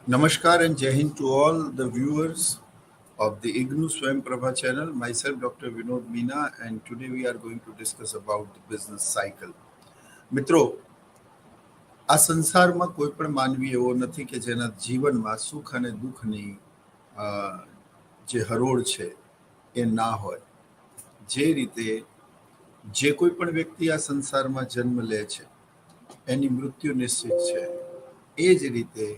Namaskar and Jai Hind to all the viewers of the IGNU Swayam Prabha channel. Myself, Dr. Vinod Meena, and today we are going to discuss about the business cycle. મિત્રો, આ સંસારમાં કોઈ પણ માનવી એવો નથી કે જેના જીવનમાં સુખ અને દુઃખની જે હરોળ છે એ ના હોય. જે રીતે જે કોઈ પણ વ્યક્તિ આ સંસારમાં જન્મ લે છે એની મૃત્યુ નિશ્ચિત છે. એ જ રીતે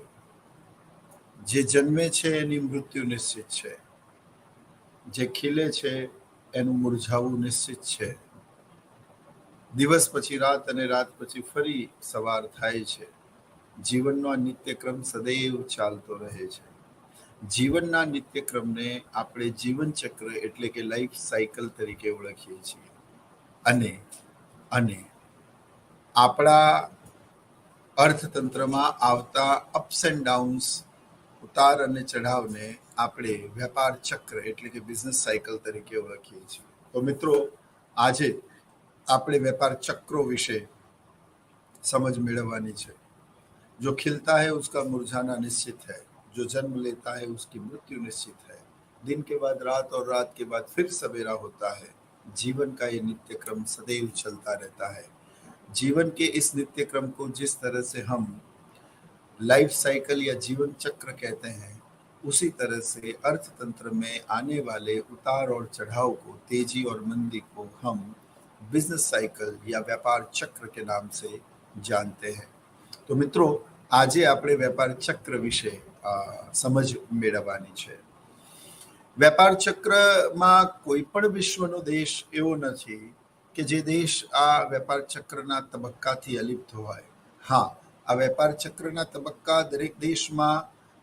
જે જન્મે છે એની મૃત્યુ નિશ્ચિત છે. જે ખીલે છે એનું મુરઝાવું નિશ્ચિત છે. દિવસ પછી રાત અને રાત પછી ફરી સવાર થાય છે. જીવનનો આ નિત્યક્રમ સદૈવ ચાલતો રહે છે. જીવનના નિત્યક્રમને આપણે જીવન ચક્ર એટલે કે લાઈફ સાયકલ તરીકે ઓળખીએ છીએ. અને આપણા અર્થતંત્રમાં આવતા અપ્સ એન્ડ ડાઉન્સ, ઉતાર અને ચઢાવને આપણે વેપાર ચક્ર એટલે કે બિઝનેસ સાયકલ તરીકે ઓળખીએ છીએ. તો મિત્રો, આજે આપણે વેપાર ચક્રો વિશે समझ मेड़वानी है. जो खिलता है उसका मुरझाना निश्चित है, जो जन्म लेता है उसकी मृत्यु निश्चित है. दिन के बाद रात और रात के बाद फिर सवेरा होता है. जीवन का ये नित्य क्रम सदैव चलता रहता है. जीवन के इस नित्य क्रम को जिस तरह से हम लाइफ साइकिल या जीवन चक्र कहते हैं, उसी तरह से अर्थतंत्र में आने वाले उतार और चढ़ाव को, तेजी और मंदी को हम बिजनेस साइकिल या व्यापार चक्र के नाम से जानते हैं. तो मित्रों, આજે આપણે વેપાર ચક્ર વિશે સમજ મેળવવાની છે. વેપાર ચક્રમાં કોઈ પણ વિશ્વનો દેશ એવો નથી કે જે દેશ આ વેપાર ચક્રના તબક્કાથી અલિપ્ત હોય. હા, આ વેપાર ચક્રના તબક્કા દરેક દેશમાં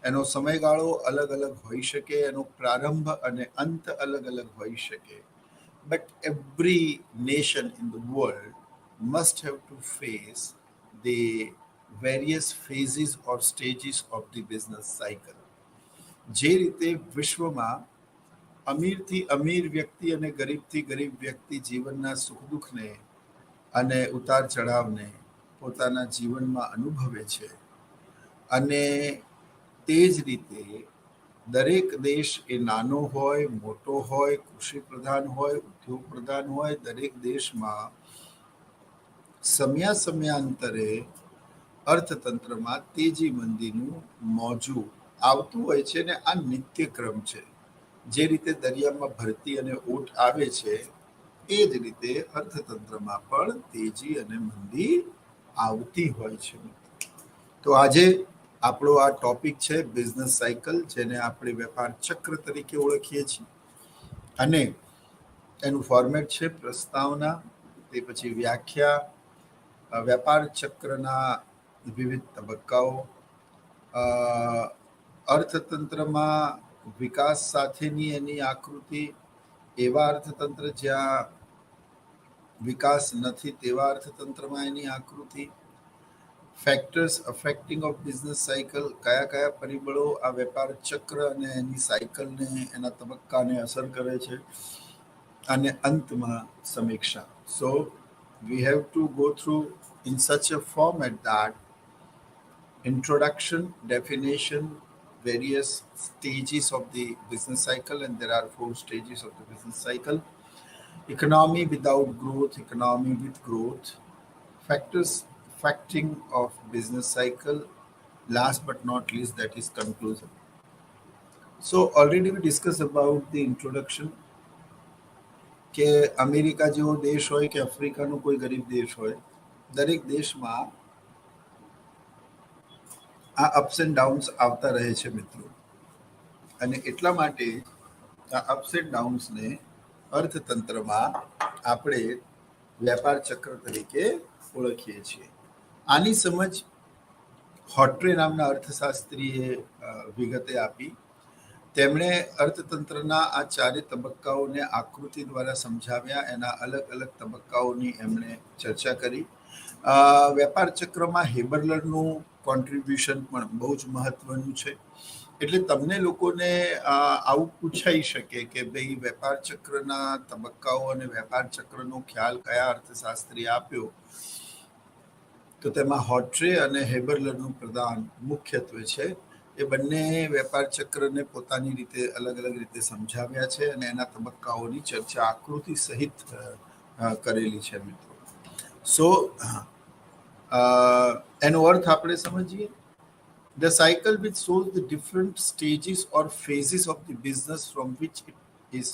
એનો સમયગાળો અલગ અલગ હોઈ શકે, એનો પ્રારંભ અને અંત અલગ અલગ હોઈ શકે. But every nation in the world must have to face the various phases or stages of the business cycle. જે રીતે વિશ્વમાં અમીરથી અમીર વ્યક્તિ અને ગરીબથી ગરીબ વ્યક્તિ જીવનના સુખ દુઃખને અને ઉતાર ચઢાવને પોતાના જીવનમાં અનુભવે છે, અને તે જ રીતે દરેક દેશ એ નાનો હોય, મોટો હોય, કૃષિ પ્રધાન હોય, ઉદ્યોગ પ્રધાન હોય, દરેક દેશમાં સમયાંતરે અર્થતંત્રમાં તેજી મંદીનું મોજું આવતું હોય છે. ને આ નિત્યક્રમ છે. જે રીતે દરિયામાં ભરતી અને ઓટ આવે છે, એ જ રીતે અર્થતંત્રમાં પણ તેજી અને મંદી આવતી હોય છે. તો આજે આપણો આ ટોપિક છે બિઝનેસ સાયકલ, જેને આપણે વેપાર ચક્ર તરીકે ઓળખીએ છીએ. અને એનું ફોર્મેટ છે પ્રસ્તાવના, તે પછી વ્યાખ્યા, વેપાર ચક્રના વિવિધ તબક્કાઓ, અર્થતંત્રમાં વિકાસ સાથેની એની આકૃતિ, એવા અર્થતંત્ર જ્યાં વિકાસ નથી તેવા અર્થતંત્રમાં એની આકૃતિ, factors affecting of business cycle, કયા કયા પરિબળો આ વેપાર ચક્ર અને એની સાયકલને, એના તબક્કાને અસર કરે છે, અને અંતમાં સમીક્ષા. સો we have to go through in such a format that introduction, definition, various stages of the business cycle, and there are 4 stages of the business cycle: economy without growth, economy with growth, factors affecting of business cycle, last but not least that is conclusion. So already we discussed about the introduction કે America જેવો દેશ હોય કે આફ્રિકાનો કોઈ ગરીબ દેશ હોય, દરેક દેશમાં આ અપ્સ એન્ડ ડાઉન્સ આવતા રહે છે મિત્રો. અને એટલા માટે આ અપ્સ એન્ડ ડાઉન્સને અર્થતંત્રમાં આપણે વેપાર ચક્ર તરીકે ઓળખીએ છીએ. આની સમજ હોટ્રે નામના અર્થશાસ્ત્રીએ વિગતે આપી. તેમણે અર્થતંત્રના આ ચારે તબક્કાઓને આકૃતિ દ્વારા સમજાવ્યા. એના અલગ અલગ તબક્કાઓની એમણે ચર્ચા કરી. વેપાર ચક્રમાં હેબરલરનું કોન્ટ્રીબ્યુશન પણ બહુ જ મહત્વનું છે. એટલે તમને લોકોને આવું પૂછાઈ શકે કે ભાઈ વેપાર ચક્રના તબક્કાઓ અને વેપાર ચક્રનો ખ્યાલ કયા અર્થશાસ્ત્રીએ આપ્યો, તો તેમાં હોટ્રે અને હેબરલરનું પ્રદાન મુખ્યત્વે છે. એ બંને વેપાર ચક્રને પોતાની રીતે અલગ અલગ રીતે સમજાવ્યા છે અને એના તબક્કાઓની ચર્ચા આકૃતિ સહિત કરેલી છે મિત્રો. સો એનો અર્થ આપણે સમજીએ. The cycle which shows the different stages or phases of the business from which it is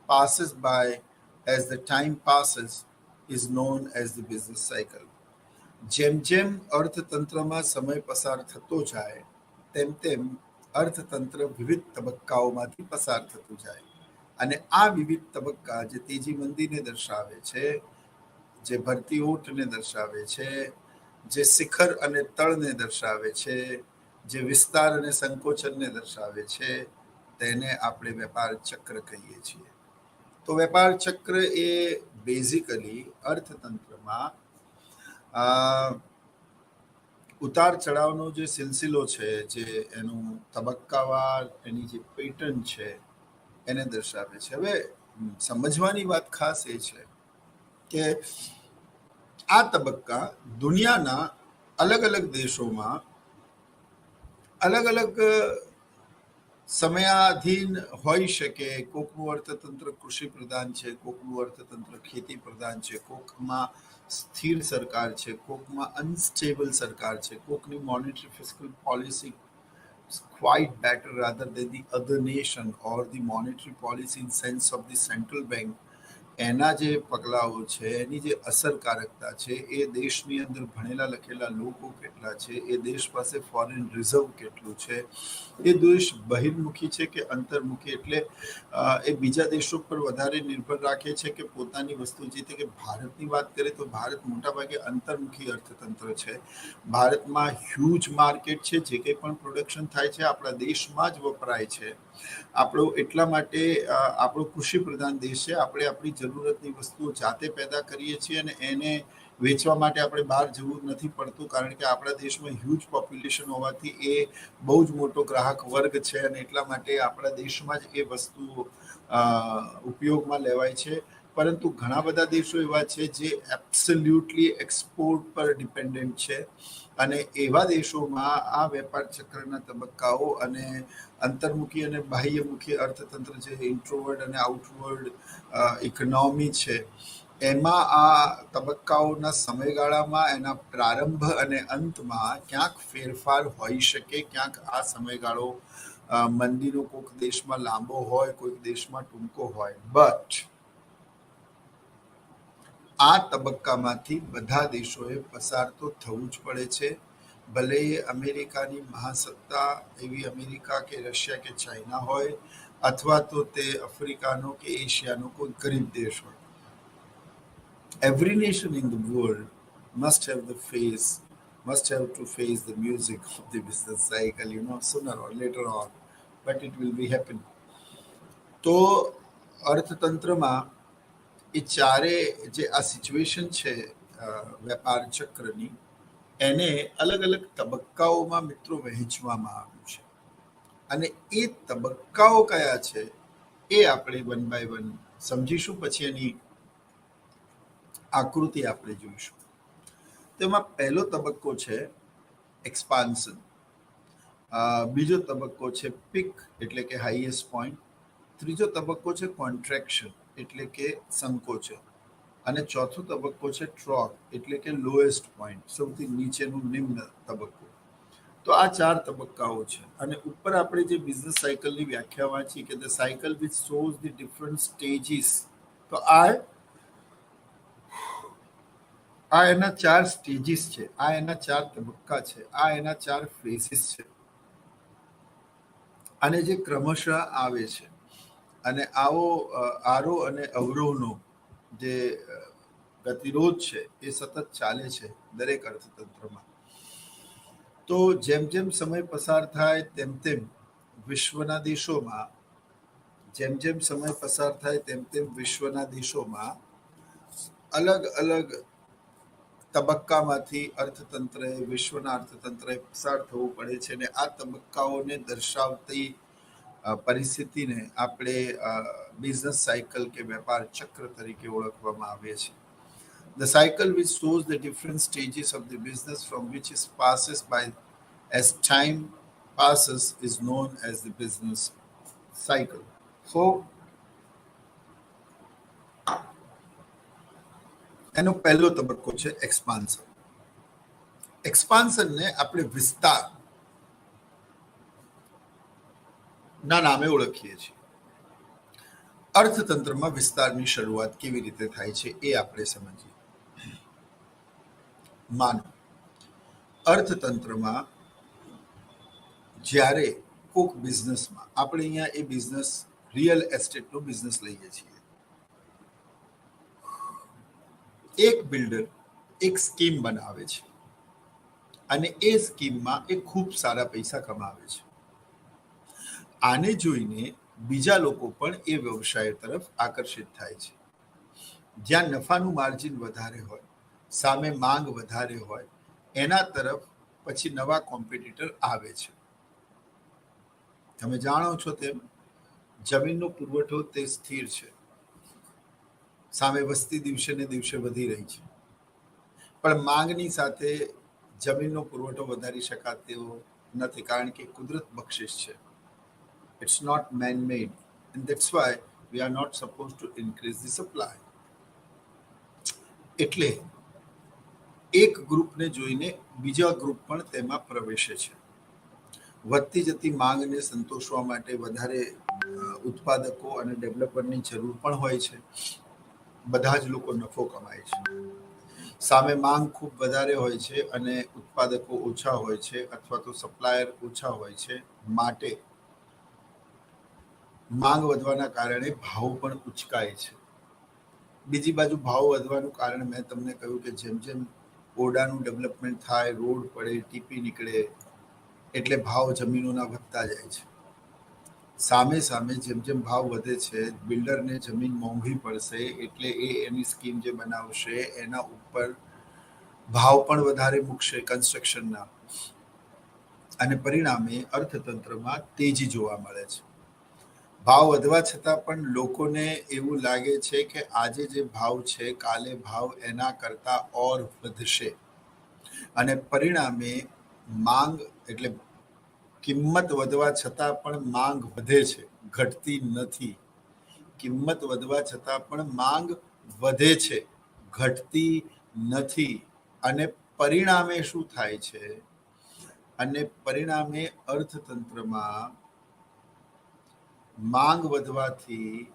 passes by as the time passes is known as the business cycle. જેમ જેમ અર્થતંત્રમાં સમય પસાર થતો જાય તેમ તેમ અર્થતંત્ર વિવિધ તબક્કાઓમાંથી પસાર થતું જાય અને આ વિવિધ તબક્કા જે તેજી મંદીને દર્શાવે છે, જે ભરતી ઊંટને દર્શાવે છે, જે શિખર અને તળને દર્શાવે છે, જે વિસ્તાર અને સંકોચનને દર્શાવે છે, તેને આપણે વેપાર ચક્ર કહીએ છીએ. તો વેપાર ચક્ર એ બેઝિકલી અર્થતંત્રમાં ઉતાર ચઢાવનો જે સિલસિલો છે, જે એનું તબક્કાવાર એની જે પેટર્ન છે એને દર્શાવે છે. હવે સમજવાની વાત ખાસ એ છે કે આ તબક્કા દુનિયાના અલગ અલગ દેશોમાં અલગ અલગ સમયાધીન હોઈ શકે. કોકનું અર્થતંત્ર કૃષિ પ્રધાન છે, કોકનું અર્થતંત્ર ખેતી પ્રધાન છે, કોકમાં સ્થિર સરકાર છે, કોકમાં અનસ્ટેબલ સરકાર છે, કોકની monetary fiscal policy quite better rather than the other nation or the monetary policy in sense of the central bank. એના જે પગલાઓ છે, એની જે અસરકારકતા છે, એ દેશની અંદર ભણેલા લખેલા લોકો કેટલા છે, એ દેશ પાસે ફોરેન રિઝર્વ કેટલું છે, એ દેશ બહિર્મુખી છે કે અંતર્મુખી, એટલે એ બીજા દેશો પર વધારે નિર્ભર રાખે છે કે પોતાની વસ્તુ જે કે ભારતની વાત કરીએ તો ભારત મોટાભાગે અંતર્મુખી અર્થતંત્ર છે. ભારતમાં હ્યુજ માર્કેટ છે, જે કંઈ પણ પ્રોડક્શન થાય છે આપણા દેશમાં જ વપરાય છે. આપણો એટલા માટે આપણો કૃષિ પ્રધાન દેશ છે. આપણે આપણી જરૂરતની વસ્તુઓ જાતે પેદા કરીએ છીએ અને એને વેચવા માટે આપણે બહાર જવું નથી પડતું, કારણ કે આપણા દેશમાં હ્યુજ પોપ્યુલેશન હોવાથી એ બહુ જ મોટો ગ્રાહક વર્ગ છે અને એટલા માટે આપણા દેશમાં જ એ વસ્તુ ઉપયોગમાં લેવાય છે. પરંતુ ઘણા બધા દેશો એવા છે જે એબ્સોલ્યુટલી એક્સપોર્ટ પર ડિપેન્ડન્ટ છે અને એવા દેશોમાં આ વેપાર ચક્રના તબક્કાઓ અને અંતર્મુખી અને બાહ્યમુખી અર્થતંત્ર છે, ઇન્ટ્રોવર્ડ અને આઉટવર્ડ ઇકોનોમી છે, એમાં આ તબક્કાઓના સમયગાળામાં એના પ્રારંભ અને અંતમાં ક્યાંક ફેરફાર હોઈ શકે. ક્યાંક આ સમયગાળો મંદીનો કોઈક દેશમાં લાંબો હોય, કોઈક દેશમાં ટૂંકો હોય, બટ આ તબક્કામાંથી બધા દેશોએ પસાર તો થવું જ પડે છે. ભલે એ અમેરિકાની મહાસત્તા એવી અમેરિકા કે રશિયા કે ચાઇના હોય, અથવા તો તે આફ્રિકાનો કે એશિયાનો કોઈ ગરીબ દેશ હોય. Every nation in the world must have to face the music of the business cycle, sooner or later on, but it will be happening. તો અર્થતંત્રમાં એ ચારે જે આ સિચ્યુએશન છે વેપાર ચક્રની, એને અલગ અલગ તબક્કાઓમાં મિત્રો વહેંચવામાં આવ્યું છે અને એ તબક્કાઓ કયા છે એ આપણે વન બાય વન સમજીશું, પછી એની આકૃતિ આપણે જોઈશું. તેમાં પહેલો તબક્કો છે એક્સપાન્શન, બીજો તબક્કો છે પીક એટલે કે હાઈએસ્ટ પોઈન્ટ, ત્રીજો તબક્કો છે કોન્ટ્રેક્શન એટલે કે સંકોચન, અને ચોથો તબક્કો છે ટ્રોક એટલે કે લોએસ્ટ પોઈન્ટ, સૌથી નીચેનું નિમ્ન તબક્કો. તો આ ચાર તબક્કાઓ છે અને ઉપર આપણે જે બિઝનેસ સાયકલની વ્યાખ્યા વાંચી કે the cycle which shows the different stages, તો આ એના ચાર સ્ટેજીસ છે, આ એના ચાર તબક્કા છે, આ એના ચાર ફેઝિસ છે અને જે ક્રમશઃ આવે છે. અને આરોહ અને અવરોહનો જે ગતિરોધ છે એ સતત ચાલે છે દરેક અર્થતંત્રમાં. તો જેમ જેમ સમય પસાર થાય તેમ તેમ વિશ્વના દેશોમાં અલગ અલગ તબક્કામાંથી વિશ્વના અર્થતંત્રએ પસાર થવું પડે છે અને આ તબક્કાઓને દર્શાવતી પરિસ્થિતિને આપણે બિઝનેસ સાયકલ કે વેપાર ચક્ર તરીકે ઓળખવામાં આવે છે. The cycle which shows the different stages of the business from which it passes by as time passes is known as the business cycle. So એનો પહેલો તબક્કો છે એક્સપાન્શન. એક્સપાન્શનને આપણે વિસ્તાર ના નામે ઓળખીએ છીએ. અર્થતંત્રમાં વિસ્તારની શરૂઆત કેવી રીતે થાય છે એ આપણે સમજીએ. માનો અર્થતંત્રમાં જ્યારે કોક બિઝનેસમાં, આપણે અહીંયા એ બિઝનેસ રિયલ એસ્ટેટનો બિઝનેસ લઈએ છીએ, એક બિલ્ડર એક સ્કીમ બનાવે છે અને એ સ્કીમમાં એ ખૂબ સારા પૈસા કમાવે છે. આને જોઈને બીજા લોકો પણ એ વ્યવસાય તરફ આકર્ષિત થાય છે. જ્યાં નફાનું માર્જિન વધારે હોય, સામે માંગ વધારે હોય, એના તરફ પછી નવા કોમ્પિટિટર આવે છે. તમે જાણો છો તેમ જમીનનો પુરવઠો તે સ્થિર છે, સામે વસ્તી દિવસે ને દિવસે વધી રહી છે, પણ માંગની સાથે જમીનનો પુરવઠો વધારી શકાતો નથી, કારણ કે કુદરત બક્ષિસ છે. It's not man-made, and that's why we are not supposed to increase the supply. એટલે એક ગ્રુપને જોઈને બીજા ગ્રુપ પણ તેમાં પ્રવેશે છે. વધતી જતી માંગને સંતોષવા માટે વધારે ઉત્પાદકો અને ડેવલપરની જરૂર પણ હોય છે. બધા જ લોકો નફો કમાય છે. સામે માંગ ખૂબ વધારે હોય છે અને ઉત્પાદકો ઓછા હોય છે અથવા તો સપ્લાયર ઓછા હોય છે, માટે માંગ વધવાના કારણે ભાવ પણ ઉચકાય છે. બીજી બાજુ ભાવ વધવાનું કારણ મેં તમને કહ્યું કે જેમ જેમ ઓરડાનું ડેવલપમેન્ટ થાય, રોડ પડે, ટીપી નીકળે, એટલે ભાવ જમીનોના વધતા જાય છે. સામે સામે જેમ જેમ ભાવ વધે છે, બિલ્ડરને જમીન મોંઘી પડશે, એટલે એ એની સ્કીમ જે બનાવશે એના ઉપર ભાવ પણ વધારે મૂકશે કન્સ્ટ્રક્શનના, અને પરિણામે અર્થતંત્રમાં તેજી જોવા મળે છે. ભાવ વધવા છતાં પણ લોકોને એવું લાગે છે કે આજે જે ભાવ છે કાલે ભાવ એના કરતા ઓર વધશે, અને પરિણામે માંગ એટલે કિંમત વધવા છતાં પણ માંગ વધે છે, ઘટતી નથી. કિંમત વધવા છતાં પણ માંગ વધે છે, ઘટતી નથી. અને પરિણામે શું થાય છે? અને પરિણામે અર્થતંત્રમાં માંગ વધવાથી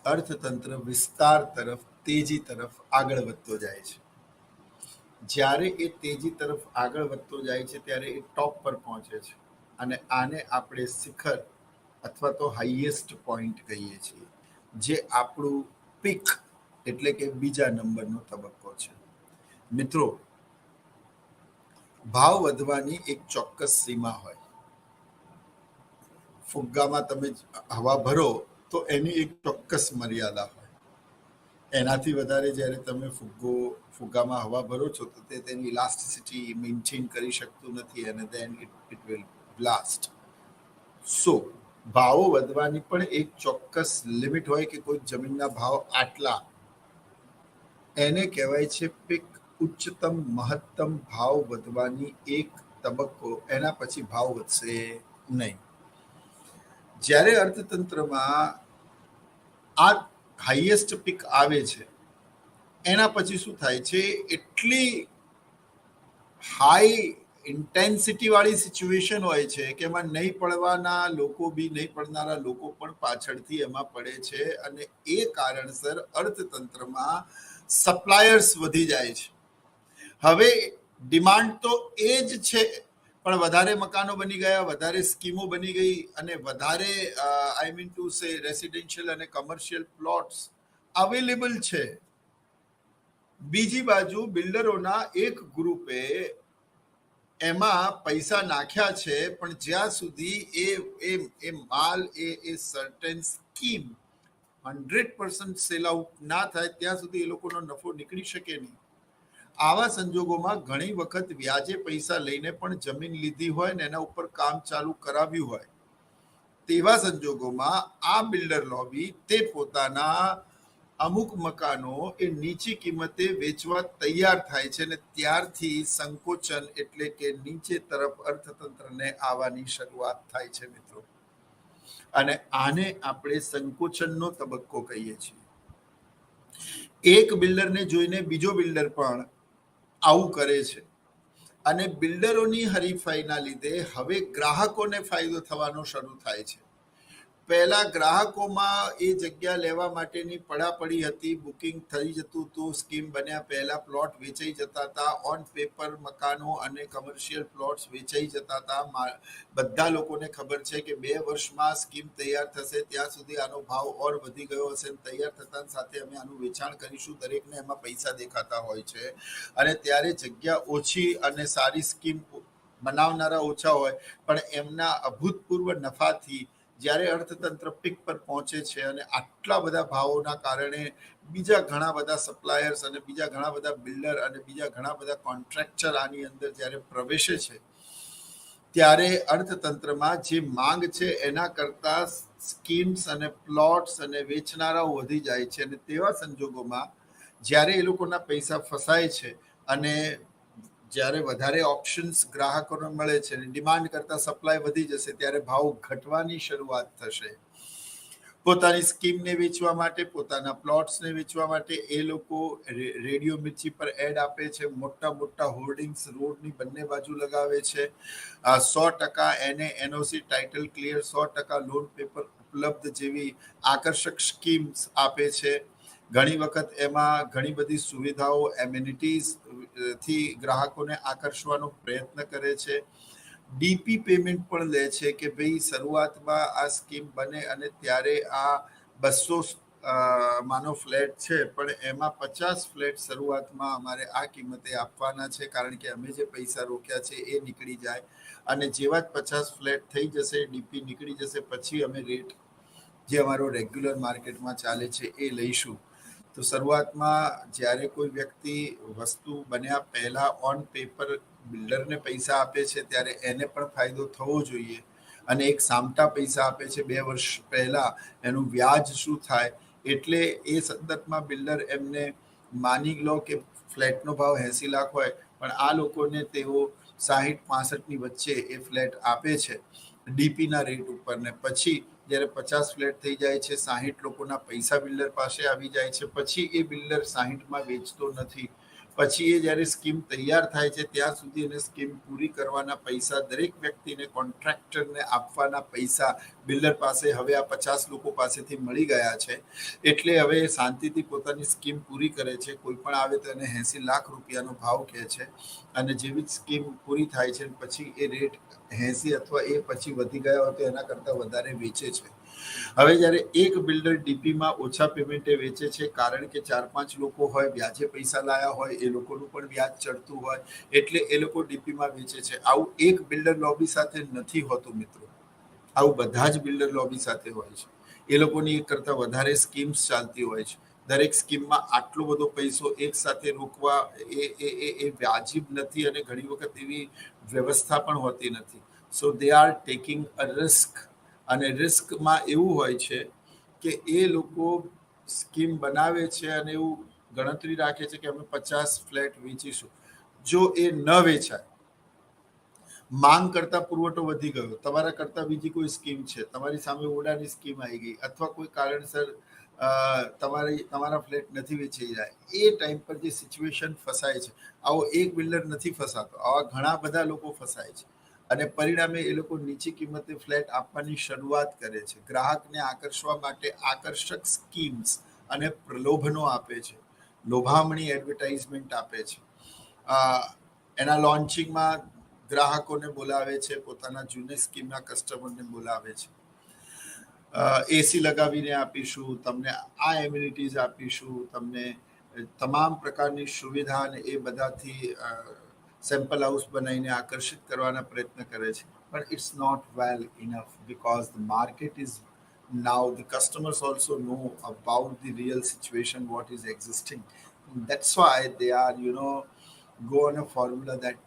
અર્થતંત્ર વિસ્તાર તરફ, તેજી તરફ આગળ વધતો જાય છે. જ્યારે એ તેજી તરફ આગળ વધતો જાય છે ત્યારે એ ટોપ પર પહોંચે છે, અને આને આપણે શિખર અથવા તો હાઈએસ્ટ પોઈન્ટ કહીએ છીએ, જે આપણું પીક એટલે કે બીજા નંબરનો તબક્કો છે. મિત્રો, ભાવ વધવાની એક ચોક્કસ સીમા હોય. ફુગ્ગામાં તમે હવા ભરો તો એની એક ચોક્કસ મર્યાદા હોય. એનાથી વધારે જ્યારે તમે ફુગ્ગામાં હવા ભરો છો તો તે તેની ઇલાસ્ટિસિટી મેન્ટેન કરી શકતું નથી, અને દેન ઇટ વિલ બ્લાસ્ટ. સો ભાવો વધવાની પણ એક ચોક્કસ લિમિટ હોય કે કોઈ જમીનના ભાવ આટલા, એને કહેવાય છે પીક. ઉચ્ચતમ મહત્તમ ભાવ વધવાની એક તબક્કો, એના પછી ભાવ વધશે નહીં. જ્યારે અર્થતંત્રમાં આ હાઈએસ્ટ પીક આવે છે, એના પછી શું થાય છે? એટલી હાઈ ઇન્ટેન્સિટી વાળી સિચ્યુએશન હોય છે કે એમાં નહીં પડવાના લોકો બી, નહીં પડનારા લોકો પણ પાછળથી એમાં પડે છે, અને એ કારણસર અર્થતંત્રમાં સપ્લાયર્સ વધી જાય છે. હવે ડિમાન્ડ તો એ જ છે, પણ વધારે મકાનો બની ગયા, વધારે સ્કીમો બની ગઈ, અને વધારે I mean to say residential અને કમર્શિયલ પ્લોટ્સ અવેલેબલ છે. બીજી બાજુ બિલ્ડરોના એક ગ્રુપે એમાં પૈસા નાખ્યા છે, પણ જ્યાં સુધી એ માલ એ સર્ટેન સ્કીમ 100% સેલ આઉટ ના થાય ત્યાં સુધી એ લોકોનો નફો નીકળી શકે નહીં. આવા સંજોગોમાં ઘણી વખત વ્યાજે પૈસા લઈને પણ જમીન લીધી હોય ને એના ઉપર કામ ચાલુ કરાવ્યું હોય, તેવા સંજોગોમાં આ બિલ્ડર લોબી તે પોતાના અમુક મકાનો એ નીચી કિંમતે વેચવા તૈયાર થાય છે અને ત્યારથી સંકોચન એટલે કે નીચે તરફ અર્થતંત્રને આવવાની શરૂઆત થાય છે મિત્રો. અને આને આપણે સંકોચનનો તબક્કો કહીએ છીએ. એક બિલ્ડરને જોઈને બીજો બિલ્ડર પણ આવું કરે છે અને બિલ્ડરોની હરીફાઈના લીધે હવે ગ્રાહકોને ફાયદો થવાનો શરૂ થાય છે. પહેલા ગ્રાહકોમાં એ જગ્યા લેવા માટેની પડાપડી હતી, બુકિંગ થઈ જતું હતું, સ્કીમ બન્યા પહેલા પ્લોટ વેચાઈ જતા હતા, ઓન પેપર મકાનો અને કમર્શિયલ પ્લોટ્સ વેચાઈ જતા હતા. બધા લોકોને ખબર છે કે 2 વર્ષમાં સ્કીમ તૈયાર થશે ત્યાં સુધી આનો ભાવ ઓર વધી ગયો હશે. તૈયાર થતા સાથે અમે આનું વેચાણ કરીશું, દરેકને એમાં પૈસા દેખાતા હોય છે. અને ત્યારે જગ્યા ઓછી અને સારી સ્કીમ બનાવનારા ઓછા હોય, પણ એમના અભૂતપૂર્વ નફાથી જ્યારે અર્થતંત્ર પીક પર પહોંચે છે અને આટલા બધા ભાવોના કારણે બીજા ઘણા બધા સપ્લાયર્સ અને બીજા ઘણા બધા બિલ્ડર અને બીજા ઘણા બધા કોન્ટ્રાક્ટર આની અંદર જ્યારે પ્રવેશે છે, ત્યારે અર્થતંત્રમાં જે માંગ છે એના કરતા સ્કીમ્સ અને પ્લોટ્સ અને વેચનારાઓ વધી જાય છે. અને તેવા સંજોગોમાં જ્યારે એ લોકોના પૈસા ફસાય છે અને જ્યારે વધારે ઓપ્શન્સ ગ્રાહકોને મળે છે અને ડિમાન્ડ કરતા સપ્લાય વધી જશે, ત્યારે ભાવ ઘટવાની શરૂઆત થશે. પોતાની સ્કીમને વેચવા માટે, પોતાના પ્લોટ્સને વેચવા માટે એ લોકો રેડિયો મિર્ચી પર એડ આપે છે, મોટા મોટા હોર્ડિંગ્સ રોડની બંને બાજુ લગાવે છે. 100% NOC title clear, 100% loan paper ઉપલબ્ધ જેવી આકર્ષક સ્કીમ્સ આપે છે. ઘણી વખત એમાં ઘણી બધી સુવિધાઓ, એમ્યુનિટીઝ થી ગ્રાહકોને આકર્ષવાનો પ્રયત્ન કરે છે. ડીપી પેમેન્ટ પણ લે છે કે ભાઈ શરૂઆતમાં આ સ્કીમ બને અને ત્યારે આ 200 માનો ફ્લેટ છે, પણ એમાં 50 ફ્લેટ શરૂઆતમાં અમારે આ કિંમતે આપવાના છે, કારણ કે અમે જે પૈસા રોક્યા છે એ નીકળી જાય. અને જેવા જ 50 ફ્લેટ થઈ જશે, ડીપી નીકળી જશે, પછી અમે રેટ જે અમારો રેગ્યુલર માર્કેટમાં ચાલે છે એ લઈશું. તો શરૂઆતમાં જ્યારે કોઈ વ્યક્તિ વસ્તુ બન્યા પહેલા ઓન પેપર બિલ્ડરને પૈસા આપે છે, ત્યારે એને પણ ફાયદો થવો જોઈએ. અને એક સામટા પૈસા આપે છે 2 વર્ષ પહેલા, એનું વ્યાજ શું થાય, એટલે એ સંદર્ભમાં બિલ્ડર એમને માની લો કે ફ્લેટનો ભાવ 80 લાખ હોય, પણ આ લોકોને તેઓ 60-65ની વચ્ચે એ ફ્લેટ આપે છે ડીપીના રેટ ઉપર. ને પછી જ્યારે 50 ફ્લેટ થઈ જાય છે, 60 લોકોના પૈસા બિલ્ડર પાસે આવી જાય છે, પછી એ બિલ્ડર 60માં વેચતો નથી. પછી એ જ્યારે સ્કીમ તૈયાર થાય છે ત્યાં સુધી એને સ્કીમ પૂરી કરવાના પૈસા, દરેક વ્યક્તિને કોન્ટ્રાક્ટરને આપવાના પૈસા બિલ્ડર પાસે હવે આ 50 લોકો પાસેથી મળી ગયા છે. એટલે હવે શાંતિથી પોતાની સ્કીમ પૂરી કરે છે. કોઈ પણ આવે તો એને 80 લાખ રૂપિયાનો ભાવ કહે છે અને જેવી જ સ્કીમ પૂરી થાય છે પછી એ રેટ 80 અથવા એ પછી વધી ગયા હોય તો એના કરતાં વધારે વેચે છે. હવે જ્યારે એક બિલ્ડર ડીપીમાં ઓછા પેમેન્ટે વેચે છે, કારણ કે 4-5 લોકો હોય, વ્યાજે પૈસા લાયા હોય, એ લોકોનું પણ વ્યાજ ચડતું હોય, એટલે એ લોકો ડીપીમાં વેચે છે. આવું એક બિલ્ડર લોબી સાથે નથી હોતું મિત્રો, આવું બધા જ બિલ્ડર લોબી સાથે હોય છે. એ લોકોની એક કરતાં વધારે સ્કીમ્સ ચાલતી હોય છે. દરેક સ્કીમમાં આટલો બધો પૈસો એક સાથે રોકવા એ વ્યાજિબ નથી અને ઘણી વખત એવી વ્યવસ્થા પણ હોતી નથી. So they are taking a risk. અને રિસ્કમાં એવું હોય છે કે એ લોકો સ્કીમ બનાવે છે અને એવું ગણતરી રાખે છે કે અમે 50 ફ્લેટ વેચીશું. જો એ ન વેચાય, માંગ કરતા પુરવઠો વધી ગયો, તમારા કરતા બીજી કોઈ સ્કીમ છે, તમારી સામે ઓડાની સ્કીમ આવી ગઈ, અથવા કોઈ કારણસર તમારા ફ્લેટ નથી વેચાઈ જાય, એ ટાઈમ પર જે સિચ્યુએશન ફસાય છે, આવો એક બિલ્ડર નથી ફસાતો, આવા ઘણા બધા લોકો ફસાય છે. અને પરિણામે એ લોકો નીચી કિંમતે ફ્લેટ આપવાની શરૂઆત કરે છે. ગ્રાહકને આકર્ષવા માટે આકર્ષક સ્કીમ્સ અને પ્રલોભનો આપે છે, લોભામણી એડવર્ટાઇઝમેન્ટ આપે છે. એના લોન્ચિંગમાં ગ્રાહકોને બોલાવે છે, પોતાના જૂની સ્કીમના કસ્ટમરને બોલાવે છે. એસી લગાવીને આપીશું તમને, આ એમ્યુનિટીઝ આપીશું તમને, તમામ પ્રકારની સુવિધા અને એ બધાથી સેમ્પલ હાઉસ બનાવીને આકર્ષિત કરવાના પ્રયત્ન કરે છે. પણ it's not well enough, because the market is now the customers also know about the real situation what is existing. That's why they are go on a formula that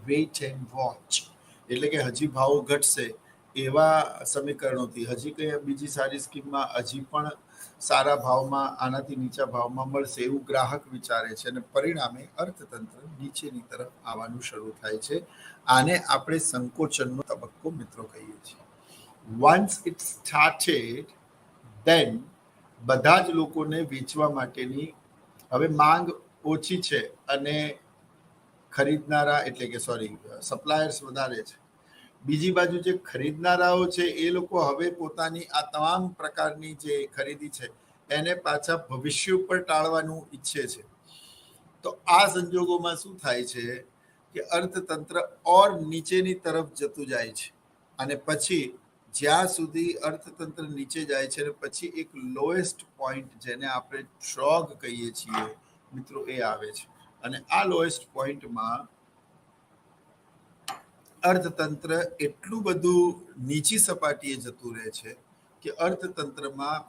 wait and watch. એટલે કે હજી ભાવ ઘટશે એવા સમીકરણોથી હજી કંઈ બીજી સારી સ્કીમમાં હજી પણ સારા ભાવમાં આનાથી નીચા ભાવમાં મળશે એવું ગ્રાહક વિચારે છે અને પરિણામે અર્થતંત્ર નીચેની તરફ આવવાનું શરૂ થાય છે. આને આપણે સંકોચનનો તબક્કો મિત્રો કહીએ છીએ. વન્સ ઇટ સ્ટાર્ટેડ દેન બધા જ લોકોને વેચવા માટેની હવે માંગ ઓછી છે અને ખરીદનારા એટલે કે સપ્લાયર્સ વધારે છે. બીજી બાજુ જે ખરીદનારાઓ છે એ લોકો હવે પોતાની આ તમામ પ્રકારની જે ખરીદી છે એને પાછા ભવિષ્ય ઉપર ટાળવાનું ઈચ્છે છે. તો આ સંજોગોમાં શું થાય છે કે અર્થતંત્ર ઓર નીચેની તરફ જતું જાય છે અને પછી જ્યાં સુધી અર્થતંત્ર નીચે જાય છે પછી એક લોએસ્ટ પોઈન્ટ જેને આપણે ટ્રોગ કહીએ છીએ મિત્રો એ આવે છે અને આ લોએસ્ટ પોઈન્ટમાં અર્થતંત્ર એટલું બધું નીચી સપાટીએ જતું રહે છે કે અર્થતંત્રમાં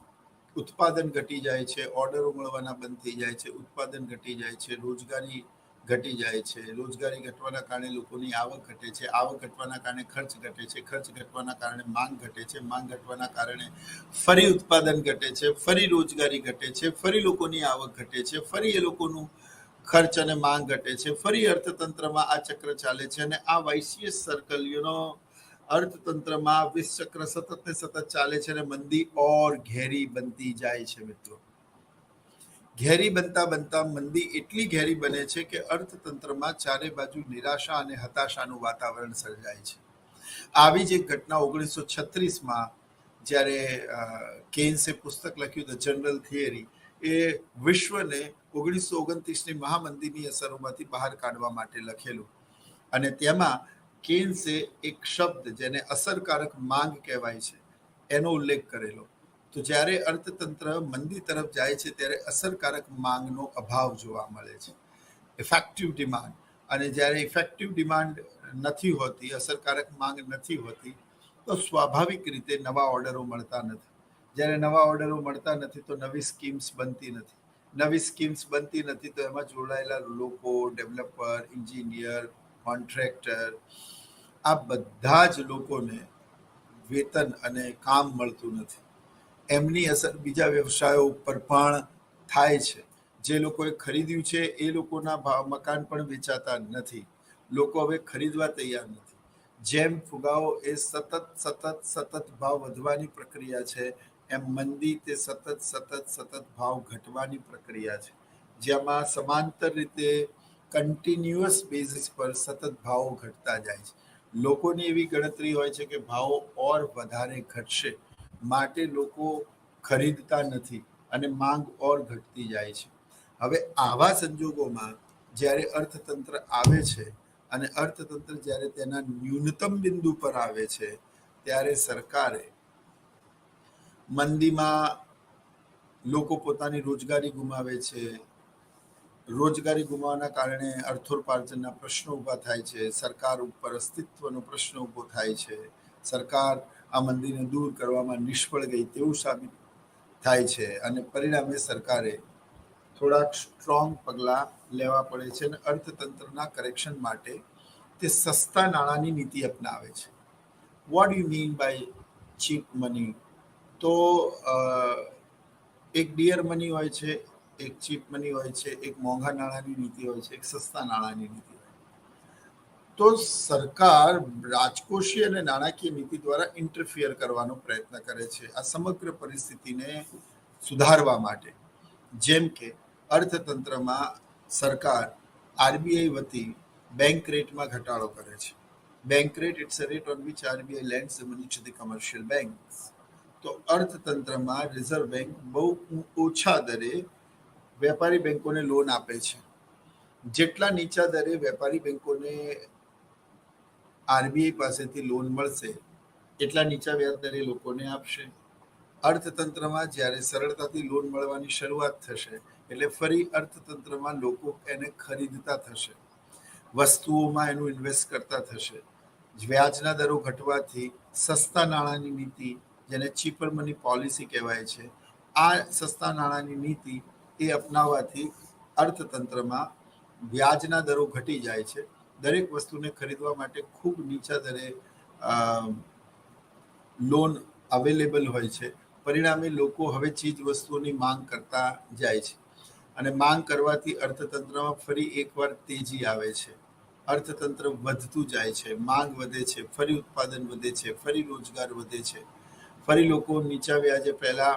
ઉત્પાદન ઘટી જાય છે, ઓર્ડરો મળવાના બંધ થઈ જાય છે, ઉત્પાદન ઘટી જાય છે, રોજગારી ઘટી જાય છે. રોજગારી ઘટવાના કારણે લોકોની આવક ઘટે છે, આવક ઘટવાના કારણે ખર્ચ ઘટે છે, ખર્ચ ઘટવાના કારણે માંગ ઘટે છે, માંગ ઘટવાના કારણે ફરી ઉત્પાદન ઘટે છે, ફરી રોજગારી ઘટે છે, ફરી લોકોની આવક ઘટે છે, ફરી એ લોકોનું ખર્ચ અને માંગ ઘટે છે, ફરી અર્થતંત્રમાં આ ચક્ર ચાલે છે અને આ વાઇસિયસ સર્કલ અર્થતંત્રમાં વિષ ચક્ર સતત ને સતત ચાલે છે અને મંદી ઓર ઘેરી બનતી જાય છે મિત્રો. ઘેરી બનતા બનતા મંદી એટલી ઘેરી બને છે કે અર્થતંત્રમાં ચારે બાજુ નિરાશા અને હતાશાનું વાતાવરણ સર્જાય છે. આવી જ એક ઘટના 1936માં જ્યારે કેન્સે પુસ્તક લખ્યું ધ જનરલ થિયરી એ વિશ્વને 1929ની મહામંદીની અસરોમાંથી બહાર કાઢવા માટે લખેલું અને તેમાં કેન્સે એક શબ્દ જેને અસરકારક માંગ કહેવાય છે એનો ઉલ્લેખ કરેલો. તો જ્યારે અર્થતંત્ર મંદી તરફ જાય છે ત્યારે અસરકારક માંગનો અભાવ જોવા મળે છે, ઇફેક્ટિવ ડિમાન્ડ. અને જ્યારે ઇફેક્ટિવ ડિમાન્ડ નથી હોતી, અસરકારક માંગ નથી હોતી તો સ્વાભાવિક રીતે નવા ઓર્ડરો મળતા નથી. જ્યારે નવા ઓર્ડરો મળતા નથી તો નવી સ્કીમ્સ બનતી નથી. નવી સ્કીમ્સ બનતી નથી તો એમાં જોડાયેલા લોકો, ડેવલપર, એન્જિનિયર, કોન્ટ્રાક્ટર, આ બધા જ લોકોને વેતન અને કામ મળતું નથી. એમની અસર બીજા વ્યવસાયો ઉપર પણ થાય છે. જે લોકોએ ખરીદ્યું છે એ લોકોના મકાન પણ વેચાતા નથી. લોકો હવે ખરીદવા તૈયાર નથી. જેમ ફુગાવો એ સતત ભાવ વધવાની પ્રક્રિયા છે એમ મંદી તે સતત ભાવ ઘટવાની પ્રક્રિયા છે, જેમાં સમાંતર રીતે કન્ટિન્યુઅસ બેઝિસ પર સતત ભાવો ઘટતા જાય છે. લોકોની એવી ગણતરી હોય છે કે ભાવો ઓર વધારે ઘટશે માટે લોકો ખરીદતા નથી અને માંગ ઓર ઘટતી જાય છે. હવે આવા સંજોગોમાં જ્યારે અર્થતંત્ર આવે છે અને અર્થતંત્ર જ્યારે તેના ન્યૂનતમ બિંદુ પર આવે છે ત્યારે સરકારે મંદીમાં લોકો પોતાની રોજગારી ગુમાવે છે. રોજગારી ગુમાવવાના કારણે અર્થોપાર્જનના પ્રશ્નો ઊભા થાય છે. સરકાર ઉપર અસ્તિત્વનો પ્રશ્ન ઊભો થાય છે. સરકાર આ મંદીને દૂર કરવામાં નિષ્ફળ ગઈ તેવું સાબિત થાય છે અને પરિણામે સરકારે થોડાક સ્ટ્રોંગ પગલાં લેવા પડે છે અને અર્થતંત્રના કરેક્શન માટે તે સસ્તા નાણાંની નીતિ અપનાવે છે. What you mean by cheap money? તો એક ડિયર મની હોય છે, એક ચીપ મની હોય છે, એક મોંઘા નાણાંની નીતિ હોય છે, એક સસ્તા નાણાંની નીતિ હોય છે. તો સરકાર રાજકોષીય અને નાણાકીય નીતિ દ્વારા ઇન્ટરફિયર કરવાનો પ્રયત્ન કરે છે આ સમગ્ર પરિસ્થિતિને સુધારવા માટે. જેમ કે અર્થતંત્રમાં સરકાર આરબીઆઈ વતી બેંક રેટમાં ઘટાડો કરે છે. Bank rate it's a rate on which RBI lends the money to the commercial banks. તો અર્થતંત્રમાં રિઝર્વ બેંક બહુ ઓછા દરે વેપારી બેંકોને લોન આપે છે. જેટલા નીચા દરે વેપારી બેંકોને આરબીઆઈ પાસેથી લોન મળશે એટલા નીચા વ્યાજ દરે લોકોને આપશે. અર્થતંત્રમાં જ્યારે સરળતાથી લોન મળવાની શરૂઆત થશે એટલે ફરી અર્થતંત્રમાં લોકો એને ખરીદતા થશે, વસ્તુઓમાં એનું ઇન્વેસ્ટ કરતા થશે. વ્યાજના દરો ઘટવાથી સસ્તા નાણાંની નીતિ જેને ચીપર મની પોલિસી કહેવાય છે, આ સસ્તા નાણાંની નીતિ એ અપનાવવાથી અર્થતંત્રમાં વ્યાજના દરો ઘટી જાય છે. દરેક વસ્તુને ખરીદવા માટે ખૂબ નીચા દરે લોન અવેલેબલ હોય છે. પરિણામે લોકો હવે ચીજ વસ્તુઓની માંગ કરતા જાય છે અને માંગ કરવાથી અર્થતંત્રમાં ફરી એકવાર તેજી આવે છે. અર્થતંત્ર વધતું જાય છે, માંગ વધે છે, ફરી ઉત્પાદન વધે છે, ફરી રોજગાર વધે છે, ફરી લોકો નીચા વ્યાજે પહેલા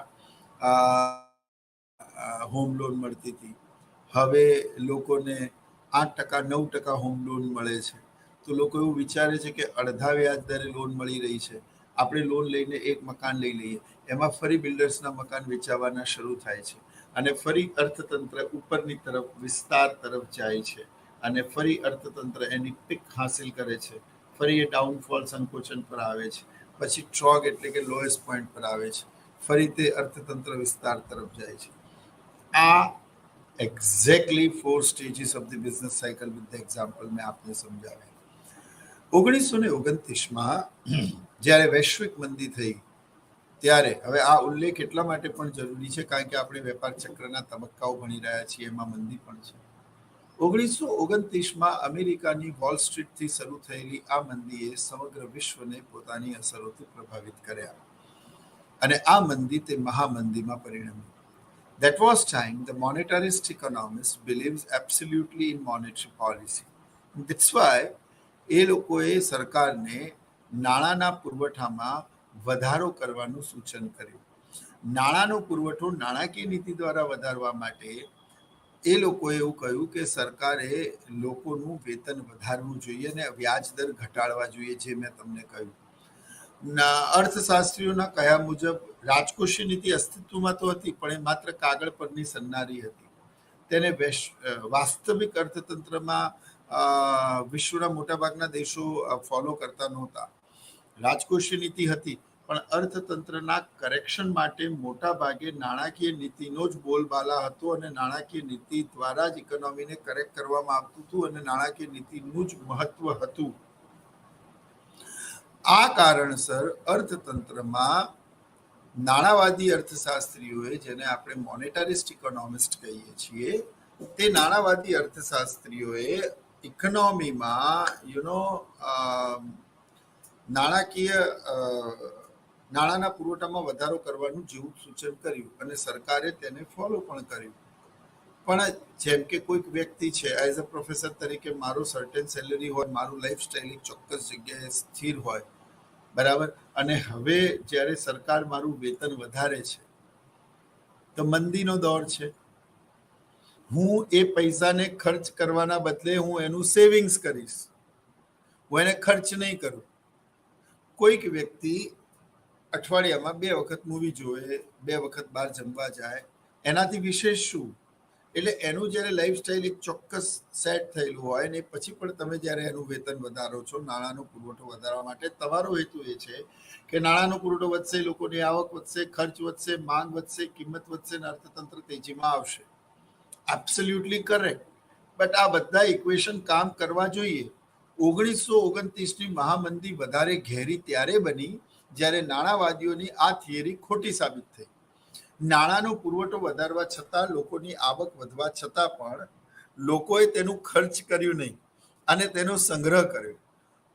હોમ લોન મળતી હતી, હવે લોકોને 8%, 9% હોમ લોન મળે છે. તો લોકો એવું વિચારે છે કે અડધા વ્યાજ દરે લોન મળી રહી છે, આપણે લોન લઈને એક મકાન લઈ લઈએ. એમાં ફરી બિલ્ડર્સના મકાન વેચાવાના શરૂ થાય છે અને ફરી અર્થતંત્ર ઉપરની તરફ વિસ્તાર તરફ જાય છે અને ફરી અર્થતંત્ર એની પીક હાંસિલ કરે છે. ફરી એ ડાઉનફોલ સંકોચન પર આવે છે, પછી ટ્રોગ એટલે કે લોએસ્ટ પોઈન્ટ પર આવે છે, ફરી તે અર્થતંત્ર વિસ્તાર તરફ જાય છે. આ exactly 4 stages of the business cycle with the example મેં આપને સમજાવ્યા. 1929માં જ્યારે વૈશ્વિક મંદી થઈ ત્યારે, હવે આ ઉલ્લેખ એટલા માટે પણ જરૂરી છે કારણ કે આપણે વેપાર ચક્રના તબક્કાઓ ભણી રહ્યા છીએ, એમાં મંદી પણ છે. 1929માં અમેરિકાની વોલ સ્ટ્રીટથી શરૂ થયેલી આ મંદીએ સમગ્ર વિશ્વને પોતાની અસરોથી પ્રભાવિત કર્યા અને આ મંદી તે મહામંદીમાં પરિણમી. That was time the monetarist economist believes absolutely in monetary policy. That's why એ લોકોએ સરકારને નાણાંના પુરવઠામાં વધારો કરવાનું સૂચન કર્યું. નાણાંનો પુરવઠો નાણાકીય નીતિ દ્વારા વધારવા માટે એ લોકોએ એવું કહ્યું કે સરકારે લોકોનું વેતન વધારવું જોઈએ અને વ્યાજ દર ઘટાડવા જોઈએ, જે મેં તમને કહ્યું. અર્થશાસ્ત્રીઓના કહ્યા મુજબ રાજકોષીય નીતિ અસ્તિત્વમાં તો હતી, પણ એ માત્ર કાગળ પરની સન્નારી હતી. તેને વાસ્તવિક અર્થતંત્રમાં વિશ્વના મોટાભાગના દેશો ફોલો કરતા નહોતા. રાજકોષીય નીતિ હતી, પણ અર્થતંત્રના કરેક્શન માટે મોટા ભાગે નાણાકીય નીતિનો જ બોલબાલા હતો અને નાણાકીય નીતિ દ્વારા જ ઇકોનોમીને કરેક્ટ કરવામાં આવતું હતું અને નાણાકીય નીતિનું જ મહત્વ હતું. આ કારણસર અર્થતંત્રમાં નાણાવાદી અર્થશાસ્ત્રીઓએ, જેને આપણે મોનેટારિસ્ટ ઇકોનોમિસ્ટ કહીએ છીએ, તે નાણાવાદી અર્થશાસ્ત્રીઓએ ઇકોનોમીમાં નાણાંના પુરવઠામાં વધારો કરવાનું જેવું સૂચન કર્યું અને સરકારે તેને ફોલો પણ કર્યું. પણ જેમ કે કોઈક વ્યક્તિ છે, એઝ અ પ્રોફેસર તરીકે મારું સર્ટેન સેલરી હોય, મારું લાઈફસ્ટાઈલ એક ચોક્કસ જગ્યાએ સ્થિર હોય, બરાબર, અને હવે જ્યારે સરકાર મારું વેતન વધારે છે તો મંદીનો દોર છે, હું એ પૈસાને ખર્ચ કરવાના બદલે હું એનું સેવિંગ્સ કરીશ, હું એને ખર્ચ નહીં કરું. કોઈક વ્યક્તિ અઠવાડિયામાં 2 વખત મૂવી જોવે, 2 વખત બહાર જમવા જાય, એનાથી વિશેષ શું? એટલે એનું જ્યારે લાઈફસ્ટાઈલ એક ચોક્કસ સેટ થયેલું હોય ને પછી પણ તમે જ્યારે એનું વેતન વધારો છો નાણાંનો પુરવઠો વધારવા માટે, તમારો હેતુ એ છે કે નાણાંનો પુરવઠો વધશે, લોકોની આવક વધશે, ખર્ચ વધશે, માંગ વધશે, કિંમત વધશે અને અર્થતંત્ર તેજીમાં આવશે. Absolutely correct. બટ આ બધા ઇક્વેશન કામ કરવા જોઈએ. 1929ની મહામંદી વધારે ઘેરી ત્યારે બની જ્યારે નાણાવાદીઓની આ થિયરી ખોટી સાબિત થઈ. નાણાંનો પુરવઠો વધારવા છતાં, લોકોની આવક વધવા છતાં પણ લોકોએ તેનું ખર્ચ કર્યું નહીં અને તેનો સંગ્રહ કર્યો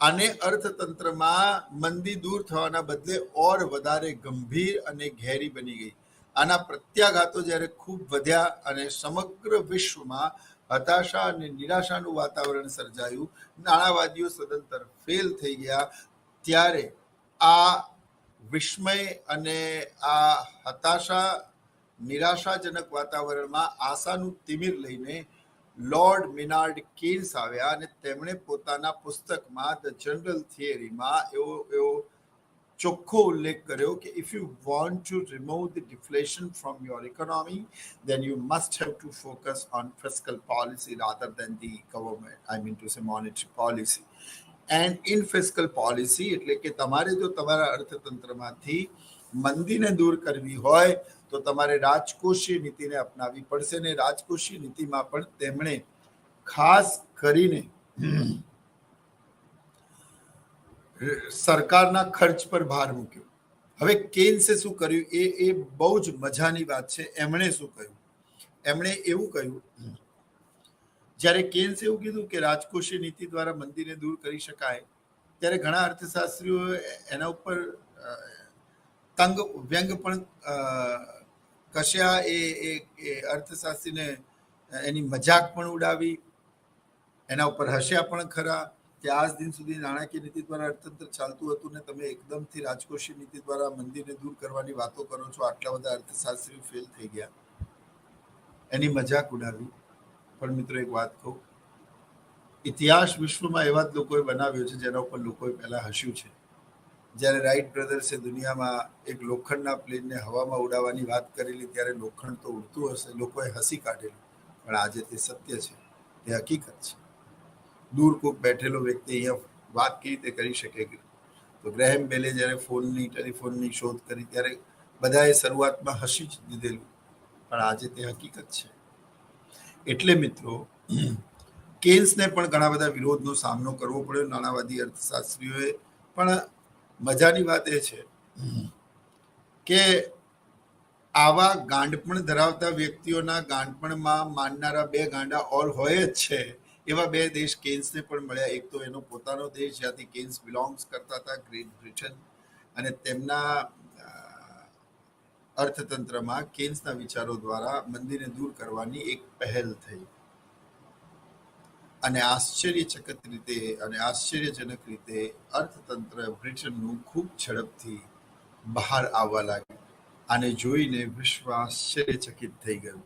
અને અર્થતંત્રમાં મંદી દૂર થવાના બદલે ઓર વધારે ગંભીર અને ઘેરી બની ગઈ. આના પ્રત્યાઘાતો જ્યારે ખૂબ વધ્યા અને સમગ્ર વિશ્વમાં હતાશા અને નિરાશાનું વાતાવરણ સર્જાયું, નાણાવાદીઓ સદંતર ફેલ થઈ ગયા, ત્યારે આ વિસ્મય અને આ હતાશા નિરાશાજનક વાતાવરણમાં આશાનું તિમિર લઈને લોર્ડ મિનાર્ડ કેન્સ આવ્યા અને તેમણે પોતાના પુસ્તકમાં ધ જનરલ થિયરીમાં એવો ચોખ્ખો ઉલ્લેખ કર્યો કે if you want to remove the deflation from your economy, then you must have to focus on fiscal policy rather than the government, I mean to say monetary policy. And in fiscal policy એટલે કે તમારે જો તમારા અર્થતંત્રમાંથી મંદીને દૂર કરવી હોય તો તમારે રાજકોષીય નીતિને અપનાવવી પડશે ને રાજકોષીય નીતિમાં પણ તેમણે ખાસ કરીને સરકારના ખર્ચ પર ભાર મૂક્યો. હવે કેન્સે શું કર્યું એ બહુ જ મજાની વાત છે. એમણે શું કહ્યું? એમણે એવું કહ્યું, જ્યારે કેન્સે એવું કીધું કે રાજકોષીય નીતિ દ્વારા મંદીને દૂર કરી શકાય, ત્યારે ઘણા અર્થશાસ્ત્રીઓ એના ઉપર તંગ વ્યંગ પણ કશ્યા એ અર્થશાસ્ત્રીને એની મજાક પણ ઉડાવી, એના ઉપર હસ્યા પણ ખરા કે આજ દિન સુધી નાણાકીય નીતિ દ્વારા અર્થતંત્ર ચાલતું હતું ને તમે એકદમથી રાજકોષીય નીતિ દ્વારા મંદીને દૂર કરવાની વાતો કરો છો, આટલા બધા અર્થશાસ્ત્રીઓ ફેલ થઈ ગયા, એની મજાક ઉડાવી. પણ મિત્રો એક વાત કહું, ઇતિહાસ વિશ્વમાં એવા જ લોકોએ બનાવ્યો છે જેના ઉપર લોકોએ પહેલા હસ્યું છે. જ્યારે રાઈટ બ્રધર્સે દુનિયામાં એક લોખંડના પ્લેનને હવામાં ઉડાવવાની વાત કરેલી ત્યારે લોખંડ તો ઉડતું હશે, લોકોએ હસી કાઢેલું, પણ આજે તે સત્ય છે, તે હકીકત છે. દૂર કોઈક બેઠેલો વ્યક્તિ અહીંયા વાત કેવી રીતે કરી શકે? તો ગ્રેહેમ બેલે જ્યારે ટેલિફોનની શોધ કરી ત્યારે બધાએ શરૂઆતમાં હસી જ દીધેલું, પણ આજે તે હકીકત છે. એટલે મિત્રો કેન્સને પણ ઘણા બધા વિરોધનો સામનો કરવો પડ્યો નાણાવાદી અર્થશાસ્ત્રીઓએ. પણ મજાની વાત એ છે કે આવા ગાંડપણ ધરાવતા વ્યક્તિઓના ગાંડપણમાં માનનારા બે ગાંડા ઓલ હોય જ છે. એવા બે દેશ કેન્સને પણ મળ્યા. એક તો એનો પોતાનો દેશ જ્યાંથી કેન્સ બિલોંગ્સ કરતા હતા, ગ્રેટ બ્રિટન, અને તેમના અર્થતંત્રમાં કેન્સના વિચારો દ્વારા મંદીને દૂર કરવાની એક પહેલ થઈ. અને આશ્ચર્યજનક રીતે અર્થતંત્ર બ્રિટનનું ખૂબ ઝડપથી બહાર આવવા લાગ્યું. આને જોઈને વિશ્વ આશ્ચર્યચકિત થઈ ગયું.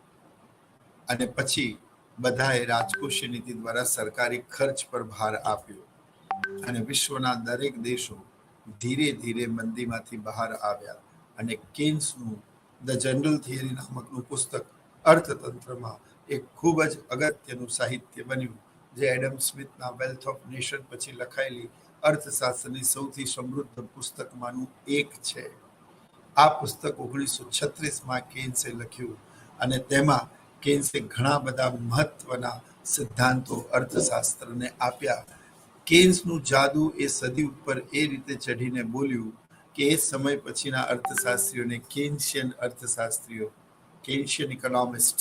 અને પછી બધાએ રાજકોષીય નીતિ દ્વારા સરકારી ખર્ચ પર ભાર આપ્યો અને વિશ્વના દરેક દેશો ધીરે ધીરે મંદીમાંથી બહાર આવ્યા. અને કેન્સનું ધ જનરલ થિયરી નામકનું પુસ્તક અર્થતંત્રમાં એક ખૂબ જ અગત્યનું સાહિત્ય બન્યું, જે એડમ સ્મિથના વેલ્થ ઓફ નેશન પછી લખાયેલી અર્થશાસ્ત્રની સૌથી સમૃદ્ધ પુસ્તકમાંનું એક છે. આ પુસ્તક 1936માં કેન્સે લખ્યું અને તેમાં કેન્સે ઘણા બધા મહત્વના સિદ્ધાંતો અર્થશાસ્ત્રને આપ્યા. કેન્સનું જાદુ એ સદી ઉપર એ રીતે ચઢીને બોલ્યું કે એ સમય પછીના અર્થશાસ્ત્રીઓને કેન્શિયન ઇકોનોમિસ્ટ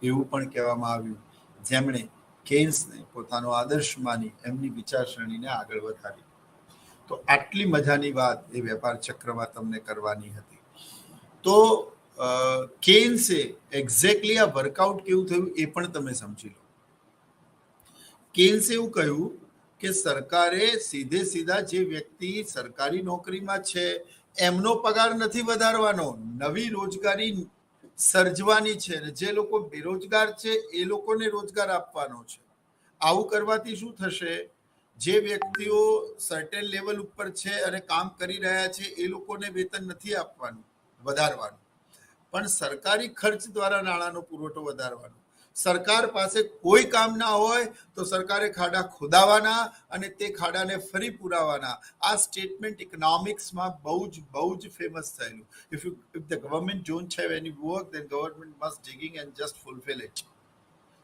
એવું પણ કહેવામાં આવ્યું, જેમણે કેન્સને પોતાનો આદર્શ માની એમની વિચારસરણીને આગળ વધારી. તો આટલી મજાની વાત એ વેપાર ચક્રમાં તમને કરવાની હતી. તો કેન્સે એક્ઝેક્ટલી આ વર્કઆઉટ કેવું થયું એ પણ તમે સમજી લો. કેન્સે એવું કહ્યું કે સરકારે સીધા જે વ્યક્તિ સરકારી નોકરીમાં છે એમનો પગાર નથી વધારવાનો, નવી રોજગારી સર્જવાની છે. જે લોકો બેરોજગાર છે એ લોકોને રોજગાર આપવાનો છે. આવું કરવાથી શું થશે? જે વ્યક્તિઓ સર્ટેન લેવલ ઉપર છે અને કામ કરી રહ્યા છે એ લોકોને વેતન નથી આપવાનું, વધારવાનું, પણ સરકારી ખર્ચ દ્વારા નાણાંનો પુરવઠો વધારવાનો. સરકાર પાસે કોઈ કામ ના હોય તો સરકારે ખાડા ખોદાવાના અને તે ખાડાને ફરી પુરાવાના. આ સ્ટેટમેન્ટ ઇકોનોમિક્સમાં બહુ જ ફેમસ થયેલું. If the government don't have any work, then government must digging and just fulfill it.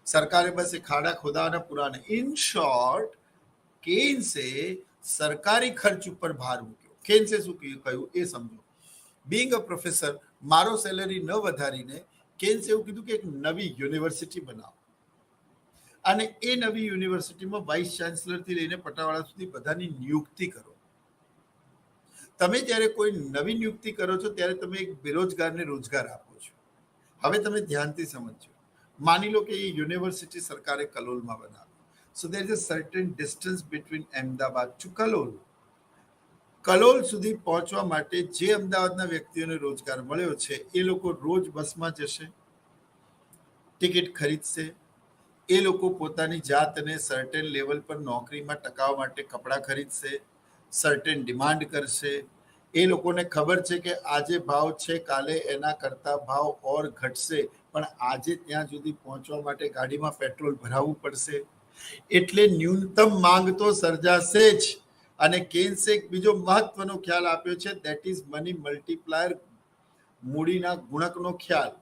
સરકારે બસ એ ખાડા ખોદાવાના પુરાવાના. ઇન શોર્ટ, કેન્સે સરકારી ખર્ચ ઉપર ભાર મૂક્યો. કેન્સે શું કહ્યું એ સમજો. બીંગ અ પ્રોફેસર, મારો સેલરી ન વધારીને કેન્સે એવું કીધું કે એક નવી યુનિવર્સિટી બનાવો અને એ નવી યુનિવર્સિટીમાં વાઇસ ચાન્સલરથી લઈને પટાવાળા સુધી બધાની નિયુક્તિ કરો. તમે જ્યારે કોઈ નવી નિયુક્તિ કરો છો ત્યારે તમે એક બેરોજગારને રોજગાર આપો છો. હવે તમે ધ્યાનથી સમજો. માની લો કે એ યુનિવર્સિટી સરકારે કલોલમાં બનાવી. So there is a certain distance between Ahmedabad to Kalol. Kalol સુધી પહોંચવા માટે જે અમદાવાદના વ્યક્તિઓને રોજગાર મળ્યો છે એ લોકો રોજ બસમાં જશે, ટિકિટ ખરીદશે, એ લોકો પોતાની જાતને સર્ટેન લેવલ પર નોકરીમાં ટકાવવા માટે કપડાં ખરીદશે, સર્ટેન ડિમાન્ડ કરશે. એ લોકોને ખબર છે કે આજે ભાવ છે, કાલે એના કરતા ભાવ ઓર ઘટશે, પણ આજે ત્યાં સુધી પહોંચવા માટે ગાડીમાં પેટ્રોલ ભરાવવું પડશે. એટલે ન્યૂનતમ માંગ તો સર્જાશે જ. અને કેન્સે એક બીજો મહત્વનો ખ્યાલ આપ્યો છે, ધેટ ઇઝ મની મલ્ટીપ્લાયર, મૂડીના ગુણકનો ખ્યાલ.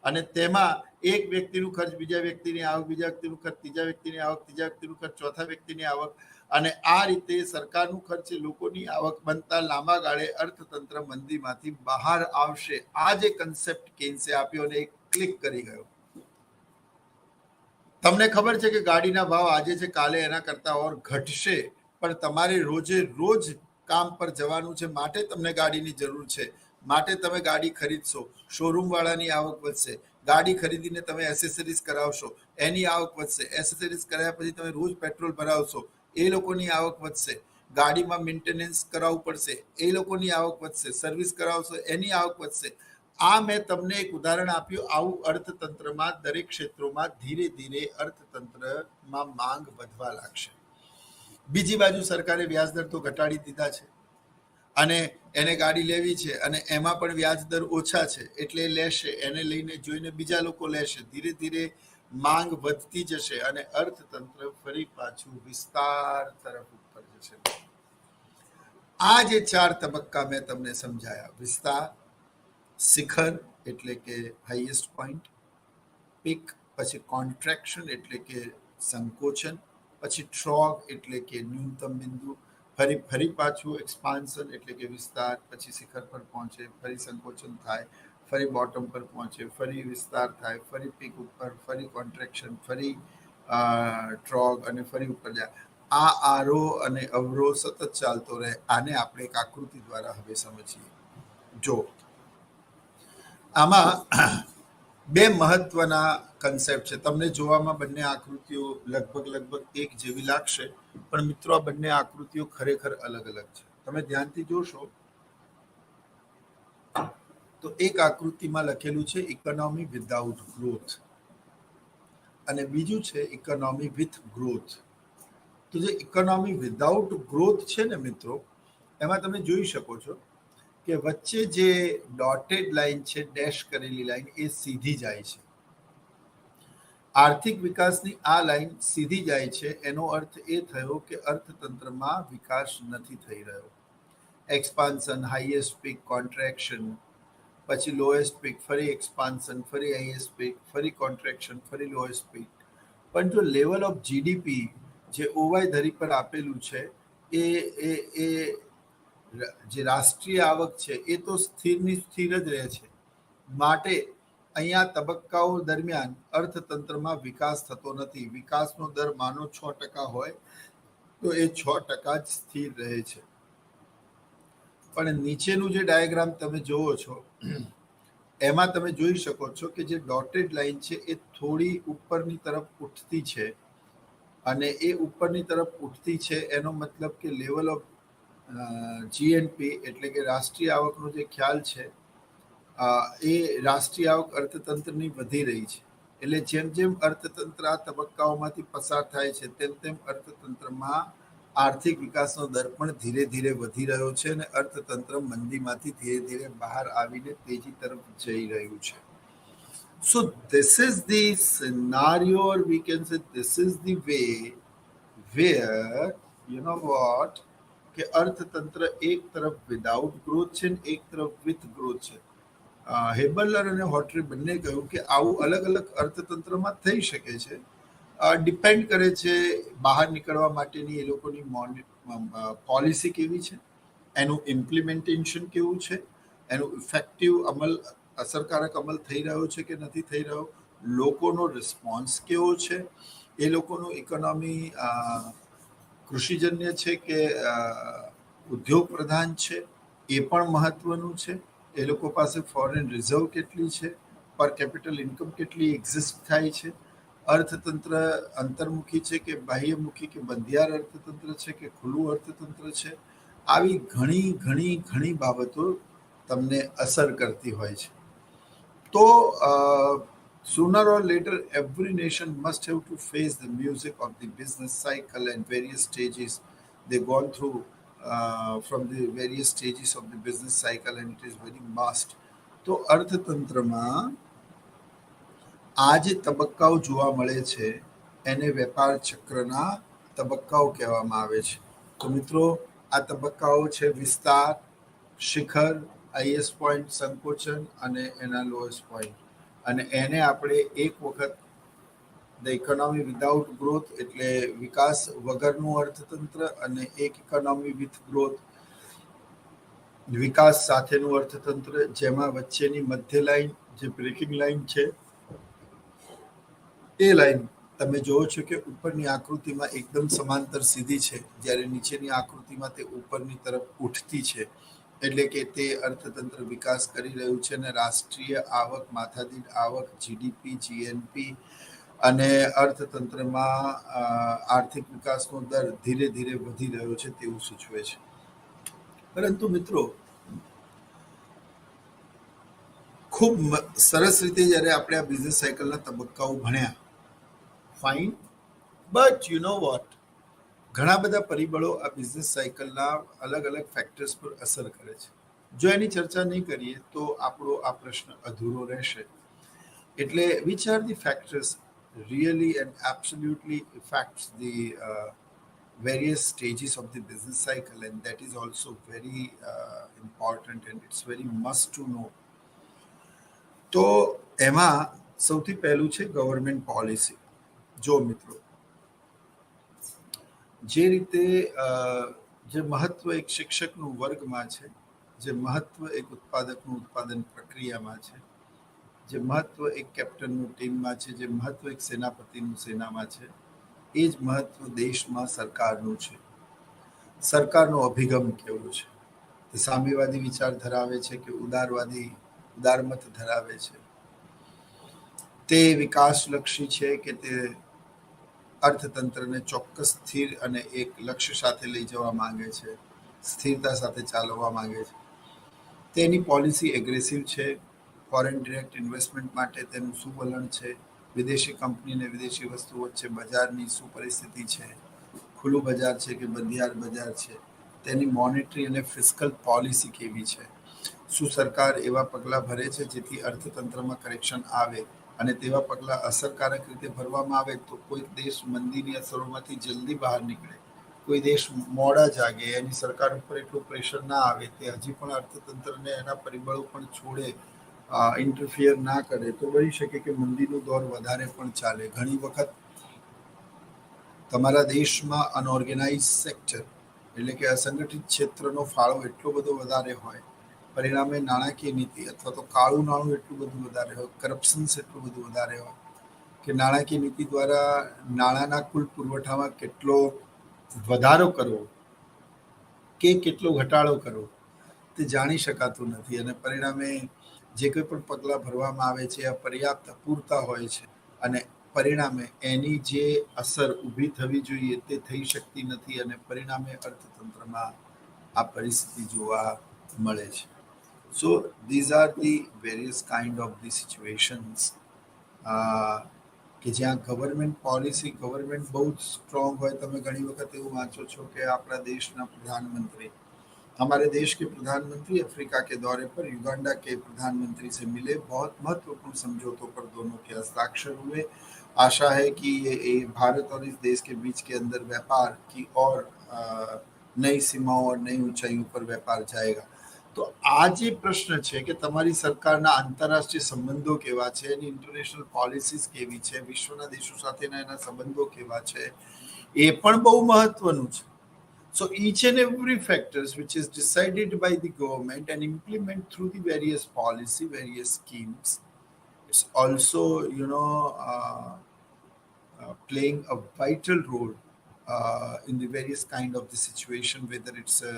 અને તેમાં એક વ્યક્તિનું ખર્ચ બીજા વ્યક્તિની આવક, બીજા વ્યક્તિનું ખર્ચ ત્રીજા વ્યક્તિની આવક, ત્રીજા વ્યક્તિનું ખર્ચ ચોથા વ્યક્તિની આવક, અને આ રીતે સરકારનું ખર્ચ લોકોની આવક બનતા લાંબા ગાળે અર્થતંત્ર મંદીમાંથી બહાર આવશે. આ જે કન્સેપ્ટ કેન્સે આપ્યો અને એક ક્લિક કરી ગયો. તમને ખબર છે કે ગાડીના ભાવ આજે છે, કાલે એના કરતા ઓર ઘટશે, પણ તમારે રોજે રોજ કામ પર જવાનું છે, માટે તમને ગાડીની જરૂર છે, માટે તમે ગાડી ખરીદશો, શોરૂમ વાળાની આવક વધશે, ગાડી ખરીદીને તમે એસેસરીઝ કરાવશો, એની આવક વધશે, એસેસરીઝ કરાવ્યા પછી તમે રોજ પેટ્રોલ ભરાવશો, એ લોકોની આવક વધશે, ગાડીમાં મેન્ટેનન્સ કરાવવું પડશે, એ લોકોની આવક વધશે, સર્વિસ કરાવશો, એની આવક વધશે. આ મેં તમને એક ઉદાહરણ આપ્યું. આવું અર્થતંત્રમાં દરેક ક્ષેત્રોમાં ધીરે ધીરે અર્થતંત્રમાં માંગ વધવા લાગશે. બીજી બાજુ સરકારે વ્યાજદર તો ઘટાડી દીધા છે અને એને ગાડી લેવી છે અને એમાં પણ વ્યાજ દર ઓછા છે એટલે લેશે, એને લઈને જોઈને બીજા લોકો લેશે. ધીરે ધીરે માંગ વધતી જશે અને અર્થતંત્ર ફરી પાછું વિસ્તાર તરફ ઉપર જશે. આ જે 4 તબક્કા મેં તમને સમજાયા, વિસ્તાર, શિખર એટલે કે હાઈએસ્ટ પોઈન્ટ, પીક, પછી કોન્ટ્રેક્શન એટલે કે સંકોચન, પછી ટ્રોગ એટલે કે ન્યૂનતમ બિંદુ, ફરી પાછું એક્સપાન્શન એટલે કે વિસ્તાર, પછી શિખર પર પહોંચે, ફરી સંકોચન થાય, ફરી બોટમ પર પહોંચે, ફરી વિસ્તાર થાય, ફરી પીક ઉપર, ફરી કોન્ટ્રેક્શન, ફરી ટ્રોગ અને ફરી ઉપર જાય. આ આરોહ અને અવરોહ સતત ચાલતો રહે. આને આપણે એક આકૃતિ દ્વારા હવે સમજીએ. જો આમાં 2 મહત્વના કન્સેપ્ટ છે. તમને જોવામાં બંને આકૃતિઓ લગભગ એક જેવી લાગશે, પણ મિત્રો આ બંને આકૃતિઓ ખરેખર અલગ અલગ છે. તમે ધ્યાનથી જોશો તો એક આકૃતિમાં લખેલું છે ઇકોનોમી વિધાઉટ ગ્રોથ અને બીજું છે ઇકોનોમી વિથ ગ્રોથ. તો જે ઇકોનોમી વિધાઉટ ગ્રોથ છે ને મિત્રો, એમાં તમે જોઈ શકો છો કે વચ્ચે જે ડોટેડ લાઈન છે, ડેશ કરેલી લાઈન, એ સીધી જાય છે. આર્થિક વિકાસની આ લાઈન સીધી જાય છે, એનો અર્થ એ થયો કે અર્થતંત્રમાં વિકાસ નથી થઈ રહ્યો. એક્સપાન્શન, હાઈએસ્ટ પીક, કોન્ટ્રેક્શન, પછી લોએસ્ટ પીક, ફરી એક્સપાન્શન, ફરી હાઈએસ્ટ પીક, ફરી કોન્ટ્રેક્શન, ફરી લોએસ્ટ પીક. પણ જો લેવલ ઓફ જીડીપી જે ઓવાય ધરી પર આપેલું છે, એ જે રાષ્ટ્રીય આવક છે એ તો સ્થિરની સ્થિર જ રહે છે. માટે અહીંયા તબક્કાઓ દરમિયાન અર્થતંત્રમાં વિકાસ થતો નથી. વિકાસનો દર માનો 6% હોય તો એ 6% જ સ્થિર રહે છે. પણ નીચેનું જે ડાયાગ્રામ તમે જોવો છો એમાં તમે જોઈ શકો છો કે જે ડોટેડ લાઈન છે એ થોડી ઉપરની તરફ ઉઠતી છે અને એ ઉપરની તરફ ઉઠતી છે એનો મતલબ કે લેવલ ઓફ જીએનપી એટલે કે રાષ્ટ્રીય આવકનો જે ખ્યાલ છે એ રાષ્ટ્રીય આવક અર્થતંત્રની વધી રહી છે. એટલે જેમ જેમ અર્થતંત્ર આ તબક્કાઓમાંથી પસાર થાય છે તેમ તેમ અર્થતંત્રમાં આર્થિક વિકાસનો દર પણ ધીરે ધીરે વધી રહ્યો છે અને અર્થતંત્ર મંદીમાંથી ધીરે ધીરે બહાર આવીને તેજી તરફ જઈ રહ્યું છે. So this is the scenario, or we can say this is the way where you know what કે અર્થતંત્ર એક તરફ વિધાઉટ ગ્રોથ છે ને એક તરફ વિથ ગ્રોથ છે. હેબલર અને હોટરી બંને કહ્યું કે આવું અલગ અલગ અર્થતંત્રમાં થઈ શકે છે. ડિપેન્ડ કરે છે બહાર નીકળવા માટેની એ લોકોની પોલિસી કેવી છે, એનું ઇમ્પ્લિમેન્ટેશન કેવું છે, એનું ઇફેક્ટિવ અમલ, અસરકારક અમલ થઈ રહ્યો છે કે નથી થઈ રહ્યો, લોકોનો રિસ્પોન્સ કેવો છે, એ લોકોનું ઇકોનોમી કૃષિજન્ય છે કે ઉદ્યોગ પ્રધાન છે, એ પણ મહત્વનું છે. એ લોકો પાસે ફોરેન રિઝર્વ કેટલી છે, પર કેપિટલ ઇન્કમ કેટલી એક્ઝિસ્ટ થાય છે, અર્થતંત્ર અંતર્મુખી છે કે બાહ્યમુખી કે બંધિયાર અર્થતંત્ર છે કે ખુલ્લું અર્થતંત્ર છે. આવી ઘણી ઘણી ઘણી બાબતો તમને અસર કરતી હોય છે. તો sooner or later every nation must have to face the music of the business cycle and various stages they've gone through from the various stages of the business cycle, and it is very must. તો અર્થતંત્રમાં આ જે તબક્કાઓ જોવા મળે છે એને વેપાર ચક્રના તબક્કાઓ કહેવામાં આવે છે. તો મિત્રો આ તબક્કાઓ છે વિસ્તાર, શિખર, હાઈએસ્ટ પોઈન્ટ, સંકોચન અને એના લોએસ્ટ પોઈન્ટ. અને એને આપણે એક વખત ધ ઇકોનોમી વિધાઉટ ગ્રોથ એટલે વિકાસ વગરનું અર્થતંત્ર અને એક ઇકોનોમી વિથ ગ્રોથ વિકાસ સાથેનું અર્થતંત્ર, જેમાં વચ્ચેની મધ્ય લાઈન જે બ્રેકિંગ લાઈન છે એ લાઈન તમે જોવો છો કે ઉપરની આકૃતિમાં એકદમ સમાંતર સીધી છે, જ્યારે નીચેની આકૃતિમાં તે ઉપરની તરફ ઉઠતી છે. એટલે કે તે અર્થતંત્ર વિકાસ કરી રહ્યું છે અને રાષ્ટ્રીય આવક, માથાદીઠ આવક, જીડીપી, જીએનપી અને અર્થતંત્રમાં આર્થિક વિકાસનો દર ધીરે ધીરે વધી રહ્યો છે તેવું સૂચવે છે. પરંતુ મિત્રો, ખૂબ સરસ રીતે જ્યારે આપણે આ બિઝનેસ સાયકલના તબક્કાઓ ભણ્યા, fine, but you know what, ઘણા બધા પરિબળો આ બિઝનેસ સાયકલના અલગ અલગ ફેક્ટર્સ પર અસર કરે છે. જો એની ચર્ચા નહીં કરીએ તો આપણો આ પ્રશ્ન અધૂરો રહેશે. એટલે which are the factors really and absolutely affects the various stages of the business cycle, and that is also very important and it's very must to know. તો એમાં સૌથી પહેલું છે ગવર્મેન્ટ પોલિસી. જો મિત્રો, જે રીતે જે મહત્વ એક શિક્ષકનું વર્ગમાં છે, જે મહત્વ એક ઉત્પાદકનું ઉત્પાદન પ્રક્રિયામાં છે, જે મહત્વ એક કેપ્ટનનું ટીમમાં છે, જે મહત્વ એક સેનાપતિનું સેનામાં છે, એ જ મહત્વ દેશમાં સરકારનું છે. સરકારનો અભિગમ કેવો છે? તે સામ્યવાદી વિચાર ધરાવે છે કે ઉદારમત ધરાવે છે? તે વિકાસલક્ષી છે કે તે અર્થતંત્રને ચોક્કસ સ્થિર અને એક લક્ષ્ય સાથે લઈ જવા માંગે છે, સ્થિરતા સાથે ચાલવા માંગે છે? તેની પોલિસી એગ્રેસિવ છે? ફોરેન ડિરેક્ટ ઇન્વેસ્ટમેન્ટ માટે તેનું શું વલણ છે? વિદેશી કંપની અને વિદેશી વસ્તુ વચ્ચે બજારની શું પરિસ્થિતિ છે? ખુલ્લું બજાર છે કે બંધિયાર બજાર છે? તેની મોનેટરી અને ફિસ્કલ પોલિસી કેવી છે? શું સરકાર એવા પગલાં ભરે છે જેથી અર્થતંત્રમાં કરેક્શન આવે, અને તેવા પગલાં અસરકારક રીતે ભરવામાં આવે તો કોઈ દેશ મંદીની અસરોમાંથી જલ્દી બહાર નીકળે, કોઈ દેશ મોડા જાગે, એની સરકાર ઉપર એટલું પ્રેશર ના આવે, તે હજી પણ અર્થતંત્રને એના પરિબળો પણ છોડે, ઇન્ટરફિયર ના કરે, તો બની શકે કે મંદીનું દોર વધારે પણ ચાલે. ઘણી વખત તમારા દેશમાં અનઓર્ગેનાઇઝ સેક્ટર એટલે કે અસંગઠિત ક્ષેત્રનો ફાળો એટલો બધો વધારે હોય, પરિણામે નાણાકીય નીતિ અથવા તો કાળું નાણું એટલું બધું વધારે હોય, કરપ્શન્સ એટલું બધું વધારે હોય કે નાણાકીય નીતિ દ્વારા નાણાંના કુલ પુરવઠામાં કેટલો વધારો કરવો કે કેટલો ઘટાડો કરવો તે જાણી શકાતું નથી, અને પરિણામે જે કોઈ પણ પગલાં ભરવામાં આવે છે અપર્યાપ્ત પૂરતા હોય છે, અને પરિણામે એની જે અસર ઊભી થવી જોઈએ તે થઈ શકતી નથી, અને પરિણામે અર્થતંત્રમાં આ પરિસ્થિતિ જોવા મળે છે. સો these are the various kind of the situations કે જ્યાં ગવર્મેન્ટ પોલિસી, ગવર્મેન્ટ બહુ જ સ્ટ્રોંગ હોય. તમે ઘણી વખત એવું વાંચો છો કે આપણા દેશના प्रधानमंत्री, हमारे देश के प्रधानमंत्री अफ्रीका के दौरे पर युगांडा के प्रधानमंत्री से मिले, बहुत महत्वपूर्ण समझौतों पर दोनों के हस्ताक्षर हुए. आशा है कि ये भारत और इस देश के बीच के अंदर व्यापार की और नई सीमाओं और नई ऊंचाइयों पर व्यापार जाएगा. તો આ જે પ્રશ્ન છે કે તમારી સરકારના આંતરરાષ્ટ્રીય સંબંધો કેવા છે, એની ઇન્ટરનેશનલ પોલિસીસ કેવી છે, વિશ્વના દેશો સાથેના એના સંબંધો કેવા છે, એ પણ બહુ મહત્વનું છે. So each and every factors which is decided by the government and implement through the various policy, various schemes, it's also, playing a vital role in the various kind of the situation, whether it's a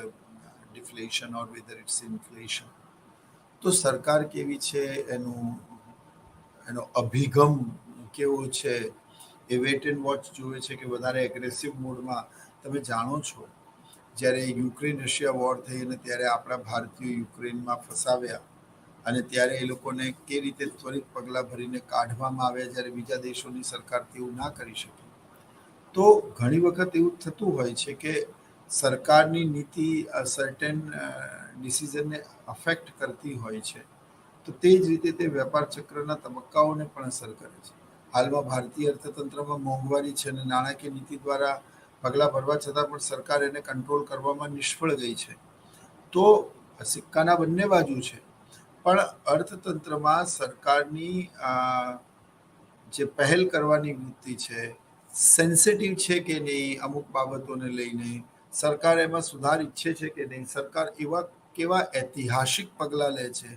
deflation or whether it's inflation. તો સરકાર કેવી છે, એનો અભિગમ કેવો છે, એ wet and watch જોવે છે કે વધારે એગ્રેસિવ મોડમાં? તમે જાણો છો, જ્યારે યુક્રેન રશિયા વોર થઈ અને ત્યારે આપણા ભારતીયો યુક્રેનમાં ફસાવ્યા, અને ત્યારે એ લોકોને કે રીતે ત્વરિત પગલાં ભરીને કાઢવામાં આવ્યા, જ્યારે બીજા દેશોની સરકાર તેવું ના કરી શકે. તો ઘણી વખત એવું થતું હોય છે કે સરકારની નીતિ સર્ટેન ડિસિઝનને અફેક્ટ કરતી હોય છે, તો તે જ રીતે તે વેપાર ચક્રના તબક્કાઓને પણ અસર કરે છે. હાલમાં ભારતીય અર્થતંત્રમાં મોંઘવારી છે અને નાણાકીય નીતિ દ્વારા પગલાં ભરવા છતાં પણ સરકાર એને કંટ્રોલ કરવામાં નિષ્ફળ ગઈ છે. તો સિક્કાના બંને બાજુ છે, પણ અર્થતંત્રમાં સરકારની જે પહેલ કરવાની વૃત્તિ છે, સેન્સિટિવ છે કે નહીં અમુક બાબતોને લઈને, સરકાર એમાં સુધાર ઈચ્છે છે કે નહીં, સરકાર કેવા ઐતિહાસિક પગલાં લે છે,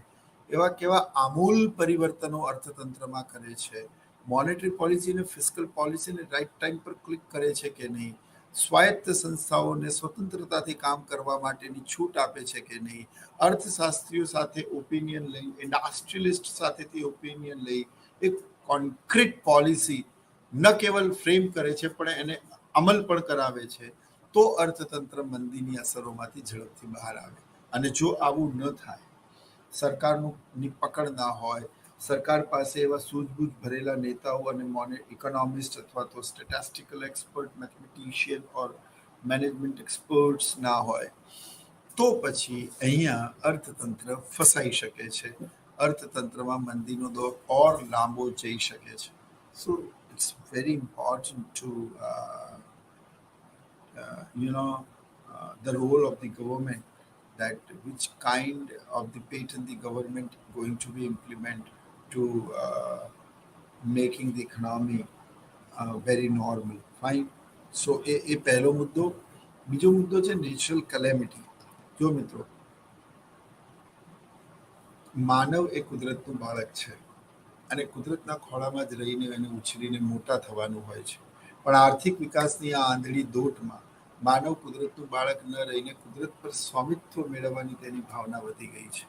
એવા કેવા આમૂલ પરિવર્તનો અર્થતંત્રમાં કરે છે, મોનેટરી પોલિસી અને ફિસ્કલ પોલિસીને રાઈટ ટાઈમ પર ક્લિક કરે છે કે નહીં, સ્વાયત્ત સંસ્થાઓને સ્વતંત્રતાથી કામ કરવા માટેની છૂટ આપે છે કે નહીં, અર્થશાસ્ત્રીઓ સાથે ઓપિનિયન લઈ, ઇન્ડસ્ટ્રીયલિસ્ટ સાથેથી ઓપિનિયન લઈ એક કોન્ક્રીટ પોલિસી ન કેવલ ફ્રેમ કરે છે પણ એને અમલ પણ કરાવે છે, તો અર્થતંત્ર મંદીની અસરોમાંથી ઝડપથી બહાર આવે. અને જો આવું ન થાય, સરકારની પકડ ના હોય, સરકાર પાસે એવા સૂઝબૂઝ ભરેલા નેતાઓ અને ઇકોનોમિસ્ટ અથવા તો સ્ટેટિસ્ટિકલ એક્સપર્ટ, મેથમેટિશિયન ઓર મેનેજમેન્ટ એક્સપર્ટ્સ ના હોય, તો પછી અહીંયા અર્થતંત્ર ફસાઈ શકે છે, અર્થતંત્રમાં મંદીનો દોર ઓર લાંબો જઈ શકે છે. So it's very important to the role of the government, that which kind of the pattern the government going to be implement to making the economy very normal. Fine. So એ પહેલો મુદ્દો. બીજો મુદ્દો છે નેચરલ કેલેમિટી. જો મિત્રો, માનવ એ કુદરતનું બાળક છે અને કુદરતના ખોળામાં જ રહીને એને ઉછરીને મોટા થવાનું હોય છે, પણ આર્થિક વિકાસની આ આંધળી દોટમાં માનવ કુદરતનું બાળક ન રહીને કુદરત પર સ્વામિત્વ મેળવવાની તેની ભાવના વધી ગઈ છે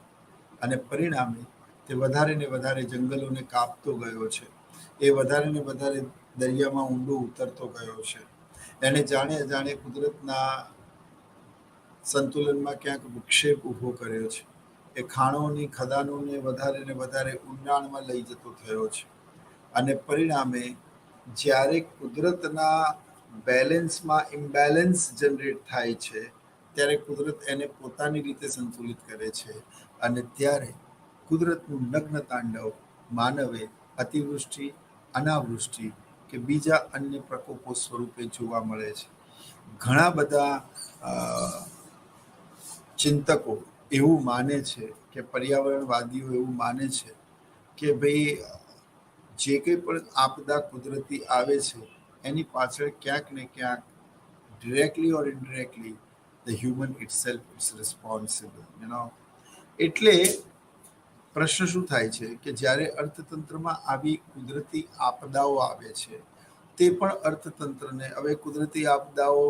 અને પરિણામે તે વધારે ને વધારે જંગલોને કાપતો ગયો છે, એ વધારે ને વધારે દરિયામાં ઊંડો ઉતરતો ગયો છે, એને જાણે અજાણે કુદરતના સંતુલનમાં ક્યાંક વિક્ષેપ ઊભો કર્યો છે, એ ખાણોની ખદાનોને વધારે ને વધારે ઊંડાણમાં લઈ જતો થયો છે અને પરિણામે જ્યારે કુદરતના બેલેન્સમાં ઇમ્બેલેન્સ જનરેટ થાય છે ત્યારે કુદરત એને પોતાની રીતે સંતુલિત કરે છે અને ત્યારે કુદરતનું નગ્ન તાંડવ માનવે અતિવૃષ્ટિ, અનાવૃષ્ટિ કે બીજા અન્ય પ્રકોપો સ્વરૂપે જોવા મળે છે. ઘણા બધા ચિંતકો એવું માને છે કે પર્યાવરણવાદીઓ એવું માને છે કે ભાઈ જે કંઈ પણ આપદા કુદરતી આવે છે એની પાછળ ક્યાંક ને ક્યાંક directly or indirectly the human itself is responsible. એટલે પ્રશ્ન શું થાય છે કે જ્યારે અર્થતંત્રમાં આવી કુદરતી આપદાઓ આવે છે, તે પણ અર્થતંત્રને, હવે કુદરતી આપદાઓ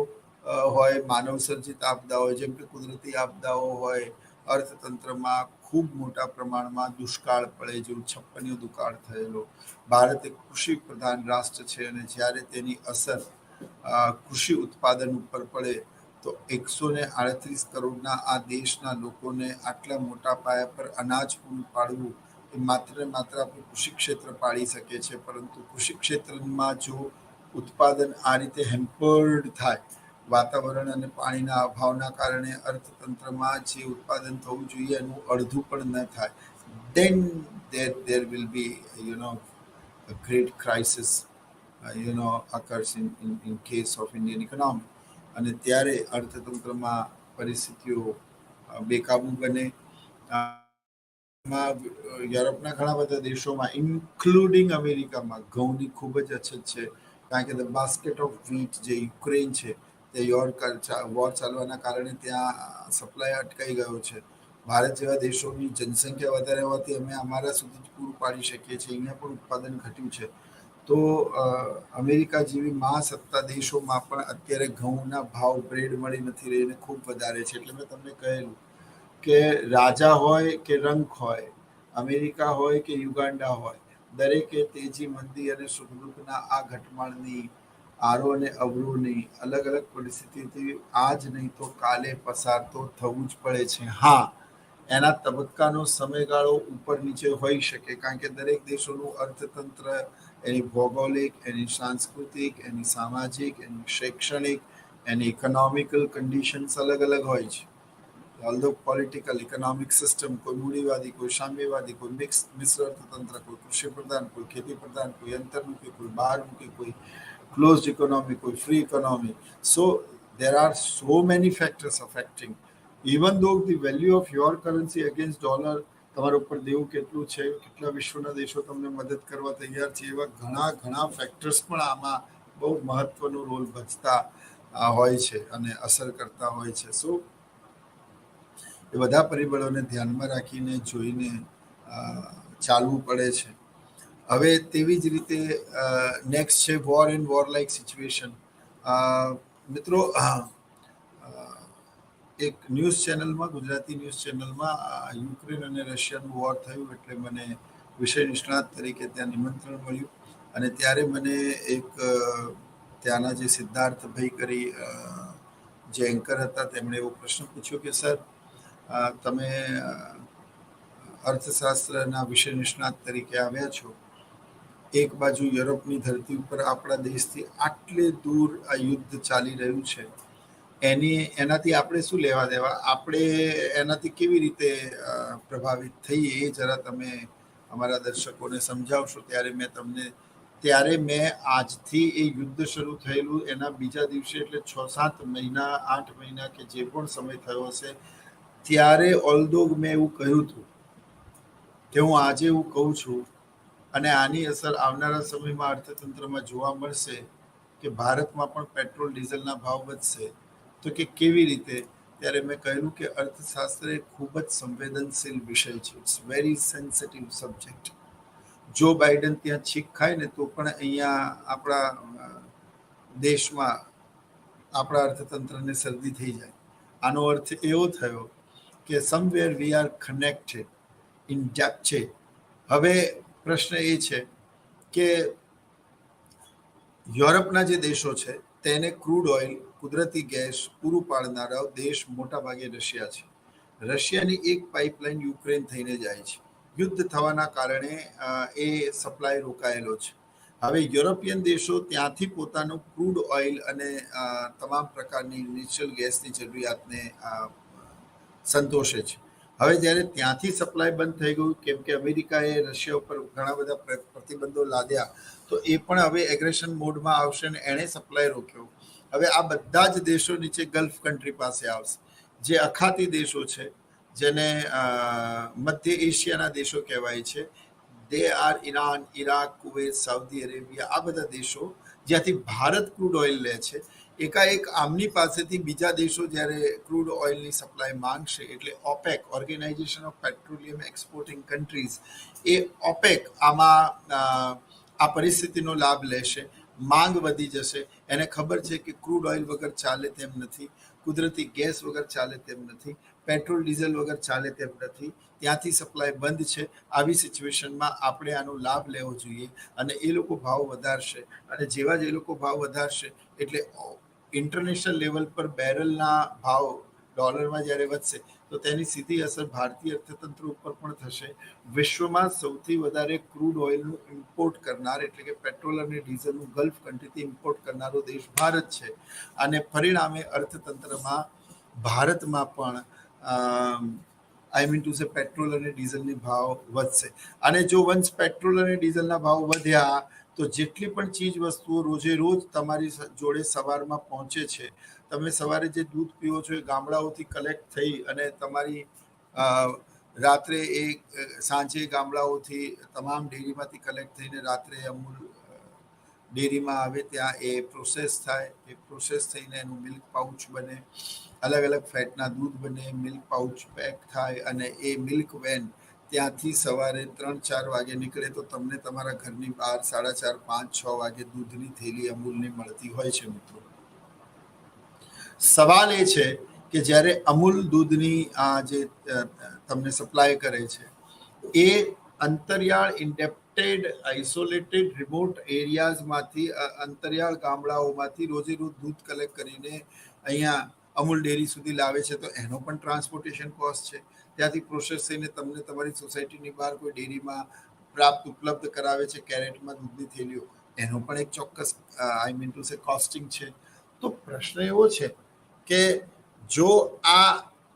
હોય, માનવ સર્જિત આપદાઓ, જેમ કે કુદરતી આપદાઓ હોય, અર્થતંત્રમાં ખૂબ મોટા પ્રમાણમાં દુષ્કાળ પડે, જેવું 56 દુકાળ થયેલો. ભારત એક કૃષિ પ્રધાન રાષ્ટ્ર છે અને જ્યારે તેની અસર કૃષિ ઉત્પાદન ઉપર પડે તો 138 કરોડના આ દેશના લોકોને આટલા મોટા પાયા પર અનાજ પૂરું પાડવું એ માત્ર આપણું કૃષિ ક્ષેત્ર પાડી શકે છે, પરંતુ કૃષિ ક્ષેત્રમાં જો ઉત્પાદન આ રીતે હેમ્પર્ડ થાય, વાતાવરણ અને પાણીના અભાવના કારણે અર્થતંત્રમાં જે ઉત્પાદન થવું જોઈએ એનું અડધું પણ ન થાય, then there will be a great crisis occurs in case of Indian economy. અને ત્યારે અર્થતંત્રમાં પરિસ્થિતિઓ બેકાબુ બને. યુરોપના ઘણા બધા દેશોમાં ઇન્ક્લુડિંગ અમેરિકામાં ઘઉંની ખૂબ જ અછત છે, કારણ કે ધ બાસ્કેટ ઓફ વ્હીટ જે યુક્રેન છે તે વોર ચાલવાના કારણે ત્યાં સપ્લાય અટકાઈ ગયો છે. ભારત જેવા દેશોની જનસંખ્યા વધારે હોવાથી અમે અમારા સુધી જ પૂરું પાડી શકીએ છીએ, અહીંયા પણ ઉત્પાદન ઘટ્યું છે. તો અમેરિકા જેવી મહાસત્તા દેશોમાં પણ અત્યારે ઘઉંના ભાવ બ્રેડ મળી નથી રહીને ખૂબ વધારે છે. એટલે મેં તમને કહેલું કે રાજા હોય કે રંક હોય, અમેરિકા હોય કે યુગાન્ડા હોય, દરેકે તેજી, મંદી અને સુખ દુઃખના આ ઘટમાળની, આરો અને અવરોની અલગ અલગ પરિસ્થિતિથી આજ નહીં તો કાલે પસાર તો થવું જ પડે છે. હા, એના તબક્કાનો સમયગાળો ઉપર નીચે હોઈ શકે, કારણ કે દરેક દેશોનું અર્થતંત્ર, એની ભૌગોલિક, એની સાંસ્કૃતિક, એની સામાજિક, એની શૈક્ષણિક, એની ઇકોનોમિકલ કન્ડિશન્સ અલગ અલગ હોય છે. ઓલ્ધો પોલિટિકલ ઇકોનોમિક સિસ્ટમ, કોઈ મૂડીવાદી, કોઈ સામ્યવાદી, કોઈ મિશ્ર અર્થતંત્ર, કોઈ કૃષિ પ્રધાન, કોઈ ખેતી પ્રધાન, કોઈ અંતર્મુખી, કોઈ બહારમુખી, કોઈ ક્લોઝડ ઇકોનોમી, કોઈ free economy. So there are so many factors affecting. Even though the value of your currency against dollar, તમારા ઉપર દેવું કેટલું છે, કેટલા વિશ્વના દેશો તમને મદદ કરવા તૈયાર છે, એવા ઘણા ફેક્ટર્સ પણ આમાં બહુ મહત્વનો રોલ ભજતા હોય છે અને અસર કરતા હોય છે. સો એ બધા પરિબળોને ધ્યાનમાં રાખીને જોઈને ચાલવું પડે છે. હવે તેવી જ રીતે નેક્સ્ટ છે war and war like situation. મિત્રો, એક ન્યૂઝ ચેનલમાં, ગુજરાતી ન્યૂઝ ચેનલમાં યુક્રેન અને રશિયાનું વોર થયું એટલે મને વિષય નિષ્ણાત તરીકે ત્યાં નિમંત્રણ મળ્યું. અને ત્યારે મને એક ત્યાંના જે સિદ્ધાર્થભાઈ કરી જે એન્કર હતા તેમણે એવો પ્રશ્ન પૂછ્યો કે સર, તમે અર્થશાસ્ત્રના વિષય નિષ્ણાત તરીકે આવ્યા છો, એક બાજુ યુરોપની ધરતી ઉપર આપણા દેશથી આટલે દૂર આ યુદ્ધ ચાલી રહ્યું છે, એનાથી આપણે શું લેવા દેવા, આપણે એનાથી કેવી રીતે પ્રભાવિત થઈએ એ જરા તમે અમારા દર્શકોને સમજાવશો. ત્યારે મેં આજથી એ યુદ્ધ શરૂ થયેલું એના બીજા દિવસે એટલે 6-7 મહિના 8 મહિના કે જે પણ સમય થયો હશે, ત્યારે ઓલ્ધો મેં એવું કહ્યું હતું કે હું આજે એવું કહું છું અને આની અસર આવનારા સમયમાં અર્થતંત્રમાં જોવા મળશે કે ભારતમાં પણ પેટ્રોલ ડીઝલના ભાવ વધશે. તો કે કેવી રીતે? ત્યારે મેં કહ્યું કે અર્થશાસ્ત્ર એ ખૂબ જ સંવેદનશીલ વિષય છે. It's very sensitive subject. જો બાઇડન ત્યાં છીક ખાય ને તો પણ અહીંયા આપણા દેશમાં આપણા અર્થતંત્રને શરદી થઈ જાય. આનો અર્થ એવો થયો કે somewhere we are connected in depth છે. હવે પ્રશ્ન એ છે કે યુરોપના જે દેશો છે તેને ક્રૂડ ઓઇલ, કુદરતી ગેસ પૂરું પાડનારા દેશ મોટાભાગે રશિયા છે. રશિયાની એક પાઇપલાઇન યુક્રેન થઈને જાય છે. યુદ્ધ થવાના કારણે એ સપ્લાય રોકાયેલો છે. હવે યુરોપિયન દેશો ત્યાંથી પોતાનું ક્રૂડ ઓઇલ અને તમામ પ્રકારની નેચરલ ગેસની જરૂરિયાતને સંતોષે છે. હવે જ્યારે ત્યાંથી સપ્લાય બંધ થઈ ગયું, કેમ કે અમેરિકાએ રશિયા ઉપર ઘણા બધા પ્રતિબંધો લાદ્યા, તો એ પણ હવે એગ્રેશન મોડમાં આવશે અને એણે સપ્લાય રોક્યો. હવે આ બધા જ દેશો નીચે ગલ્ફ કન્ટ્રી પાસે આવશે, જે અખાતી દેશો છે, જેને મધ્ય એશિયાના દેશો કહેવાય છે. They are Iran, Iraq, Kuwait, Saudi Arabia, આ બધા દેશો જ્યાંથી ભારત ક્રૂડ ઓઇલ લે છે. એકાએક આમની પાસેથી બીજા દેશો જ્યારે ક્રૂડ ઓઇલની સપ્લાય માંગશે, એટલે OPEC, organization of petroleum exporting countries, એ ઓપેક આમાં આ પરિસ્થિતિનો લાભ લેશે. માંગ વધી જશે. એને ખબર છે કે ક્રૂડ ઓઇલ વગર ચાલે તેમ નથી, કુદરતી ગેસ વગર ચાલે તેમ નથી, પેટ્રોલ ડીઝલ વગર ચાલે તેમ નથી, ત્યાંથી સપ્લાય બંધ છે. આવી સિચ્યુએશનમાં આપણે આનો લાભ લેવો જોઈએ અને એ લોકો ભાવ વધારશે. અને જેવા જ એ લોકો ભાવ વધારશે એટલે ઇન્ટરનેશનલ લેવલ પર બેરલના ભાવ ડોલરમાં જ્યારે વધશે તો તેની સીધી અસર ભારતીય અર્થતંત્ર ઉપર પણ થશે. વિશ્વમાં સૌથી વધારે ક્રૂડ ઓઇલનું ઇમ્પોર્ટ કરનાર, એટલે કે પેટ્રોલ અને ડીઝલનું ગલ્ફ કન્ટ્રીથી ઇમ્પોર્ટ કરનારો દેશ ભારત છે. અને પરિણામે અર્થતંત્રમાં ભારતમાં પણ I mean to say petrol અને ડીઝલની ભાવ વધશે. અને જો વન્સ પેટ્રોલ અને ડીઝલના ભાવ વધ્યા તો જેટલી પણ ચીજ વસ્તુઓ રોજે રોજ તમારી જોડે સવારમાં પહોંચે છે, તમે સવારે જે દૂધ પીવો છો એ ગામડાઓથી કલેક્ટ થઈ અને તમારી રાત્રે એ સાંજે ગામડાઓથી તમામ ડેરીમાંથી કલેક્ટ થઈને રાત્રે અમૂલ ડેરીમાં આવે, ત્યાં એ પ્રોસેસ થાય. એ પ્રોસેસ થઈને એનું મિલ્ક પાઉચ બને, અલગ અલગ ફેટના દૂધ બને, મિલ્ક પાઉચ પેક થાય અને એ મિલ્ક વેન ત્યાંથી સવારે 3-4 વાગે નીકળે તો તમને તમારા ઘરની બહાર 4:30, 5, 6 વાગે દૂધની થેલી અમૂલની મળતી હોય છે. મિત્રો, સવાલ એ છે કે જ્યારે અમૂલ દૂધની આ જે તમને સપ્લાય કરે છે એ અંતરિયાળ, ઇન્ડેપ્ટેડ, આઇસોલેટેડ, રિમોટ એરિયાઝમાંથી, અંતરિયાળ ગામડાઓમાંથી રોજે રોજ દૂધ કલેક્ટ કરીને અહીંયા અમૂલ ડેરી સુધી લાવે છે, તો એનો પણ ટ્રાન્સપોર્ટેશન કોસ્ટ છે. ત્યાંથી પ્રોસેસ થઈને તમને તમારી સોસાયટીની બહાર કોઈ ડેરીમાં ઉપલબ્ધ કરાવે છે કેરેટમાં દૂધની થેલીઓ, એનો પણ એક ચોક્કસ I mean to say costing છે. તો પ્રશ્ન એવો છે કે જો આ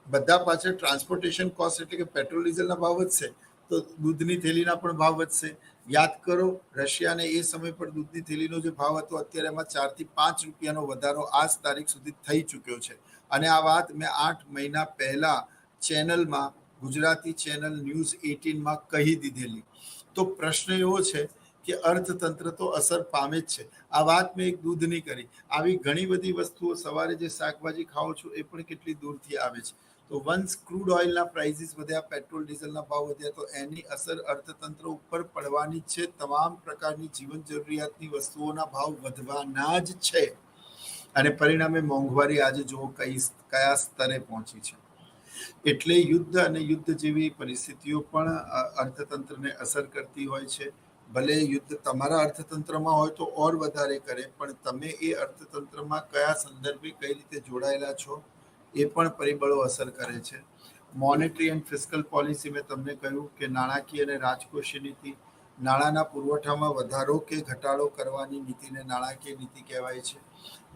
બધા પાછળ ટ્રાન્સપોર્ટેશન કોસ્ટ એટલે કે પેટ્રોલ ડીઝલના ભાવ વધશે તો દૂધની થેલીના પણ ભાવ વધશે. યાદ કરો, રશિયાને એ સમય પર દૂધની થેલીનો જે ભાવ હતો, અત્યારે એમાં 4 થી 5 રૂપિયાનો વધારો આજ તારીખ સુધી થઈ ચૂક્યો છે. અને આ વાત મેં 8 મહિના પહેલા ચેનલમાં, ગુજરાતી ચેનલ ન્યૂઝ 18માં કહી દીધેલી. તો પ્રશ્ન એવો છે કે અર્થતંત્ર તો અસર પામે જ છે. આ વાત મેં એક દૂધની કરી. આવી ઘણી બધી વસ્તુઓ, સવારે જે શાકભાજી ખાઓ છો એ પણ કેટલી દૂરથી આવે છે. તો વન્સ ક્રૂડ ઓઇલના પ્રાઇસીસ વધ્યા, પેટ્રોલ ડીઝલના ભાવ વધ્યા, તો એની અસર અર્થતંત્ર ઉપર પડવાની જ છે. તમામ પ્રકારની જીવન જરૂરિયાતની વસ્તુઓના ભાવ વધવાના જ છે અને પરિણામે મોંઘવારી આજે જુઓ કયા સ્તરે પહોંચી છે. એટલે યુદ્ધ અને યુદ્ધ જેવી પરિસ્થિતિઓ પણ અર્થતંત્રને અસર કરતી હોય છે. ભલે યુદ્ધ તમારા અર્થતંત્રમાં હોય તો ઓર વધારે કરે, પણ તમે એ અર્થતંત્રમાં કયા સંદર્ભે કઈ રીતે જોડાયેલા છો એ પણ પરિબળો અસર કરે છે. મોનેટરી એન્ડ ફિસ્કલ પોલિસી, મેં તમને કહ્યું કે નાણાકીય અને રાજકોષીય નીતિ, નાણાંના પુરવઠામાં વધારો કે ઘટાડો કરવાની નીતિને નાણાકીય નીતિ કહેવાય છે.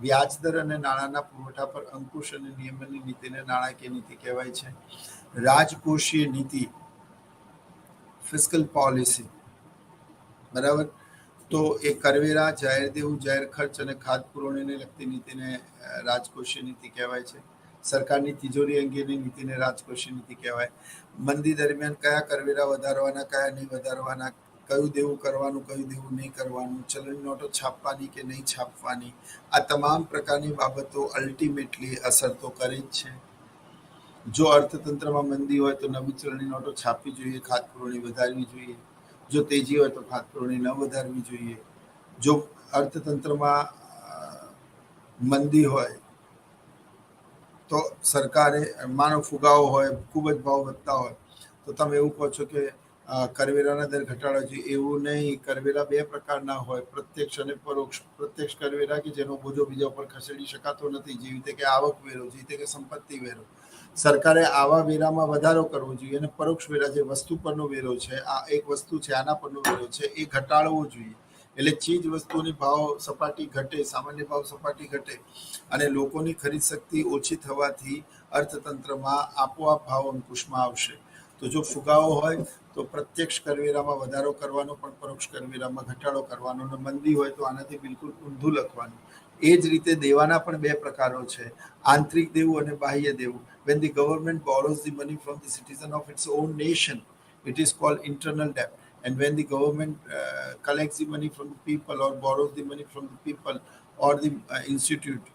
વ્યાજદર અને નાણાંના પુરવઠા પર અંકુશ અને નિયમનની નીતિને નાણાકીય નીતિ કહેવાય છે. રાજકોષીય નીતિ, ફિસ્કલ પોલિસી, બરાબર, તો એ કરવેરા, જાહેર દેવું, જાહેર ખર્ચ અને ખાદ્ય પુરવણીને લગતી નીતિને રાજકોષીય નીતિ કહેવાય છે. સરકારની તિજોરી અંગેની નીતિને રાજકોષીય નીતિ કહેવાય. મંદી દરમિયાન કયા કરવેરા વધારવાના, કયા નહીં વધારવાના, કયું દેવું કરવાનું, કયું દેવું નહીં કરવાનું, ચલણી નોટો છાપવાની કે નહીં છાપવાની, આ તમામ પ્રકારની બાબતો અલ્ટિમેટલી અસર તો કરે જ છે. જો અર્થતંત્રમાં મંદી હોય તો નવી ચલણી નોટો છાપવી જોઈએ, ખાદ્ય પુરવણી વધારવી જોઈએ. જો તેજી હોય તો ખાદ્ય પુરવણી ન વધારવી જોઈએ. જો અર્થતંત્રમાં મંદી હોય તો સરકારે, માનો ફુગાવો હોય, ખૂબ જ ભાવ વધતા હોય, તો તમે એવું કહો છો કે કરવેરાના દર ઘટાડવા જોઈએ. એવું નહીં. કરવેરા બે પ્રકારના હોય, પ્રત્યક્ષ અને પરોક્ષ. પ્રત્યક્ષ કરવેરા કે જેનો બોજો બીજા ઉપર ખસેડી શકાતો નથી, જેવી રીતે કે આવક વેરો, જેવી રીતે કે સંપત્તિ વેરો. સરકારે આવા વેરામાં વધારો કરવો જોઈએ અને પરોક્ષ વેરા, જે વસ્તુ પરનો વેરો છે, આ એક વસ્તુ છે, આના પરનો વેરો છે, એ ઘટાડવો જોઈએ. એટલે ચીજ વસ્તુની ભાવ સપાટી ઘટે, સામાન્ય ભાવ સપાટી ઘટે અને લોકોની ખરીદ શક્તિ ઓછી થવાથી અર્થતંત્રમાં આપોઆપ ભાવ અંકુશમાં આવશે. તો જો ફુગાવો હોય તો પ્રત્યક્ષ કરવેરામાં વધારો કરવાનો, પણ પરોક્ષ કરવેરામાં ઘટાડો કરવાનો, અને મંદી હોય તો આનાથી બિલકુલ ઊંધું લખવાનું. એ જ રીતે દેવાના પણ બે પ્રકારો છે, આંતરિક દેવું અને બાહ્ય દેવું. When the government borrows the money from the citizen of its own nation, it is called internal debt. And when the government collects the money from the people or borrows the money from the people or the institute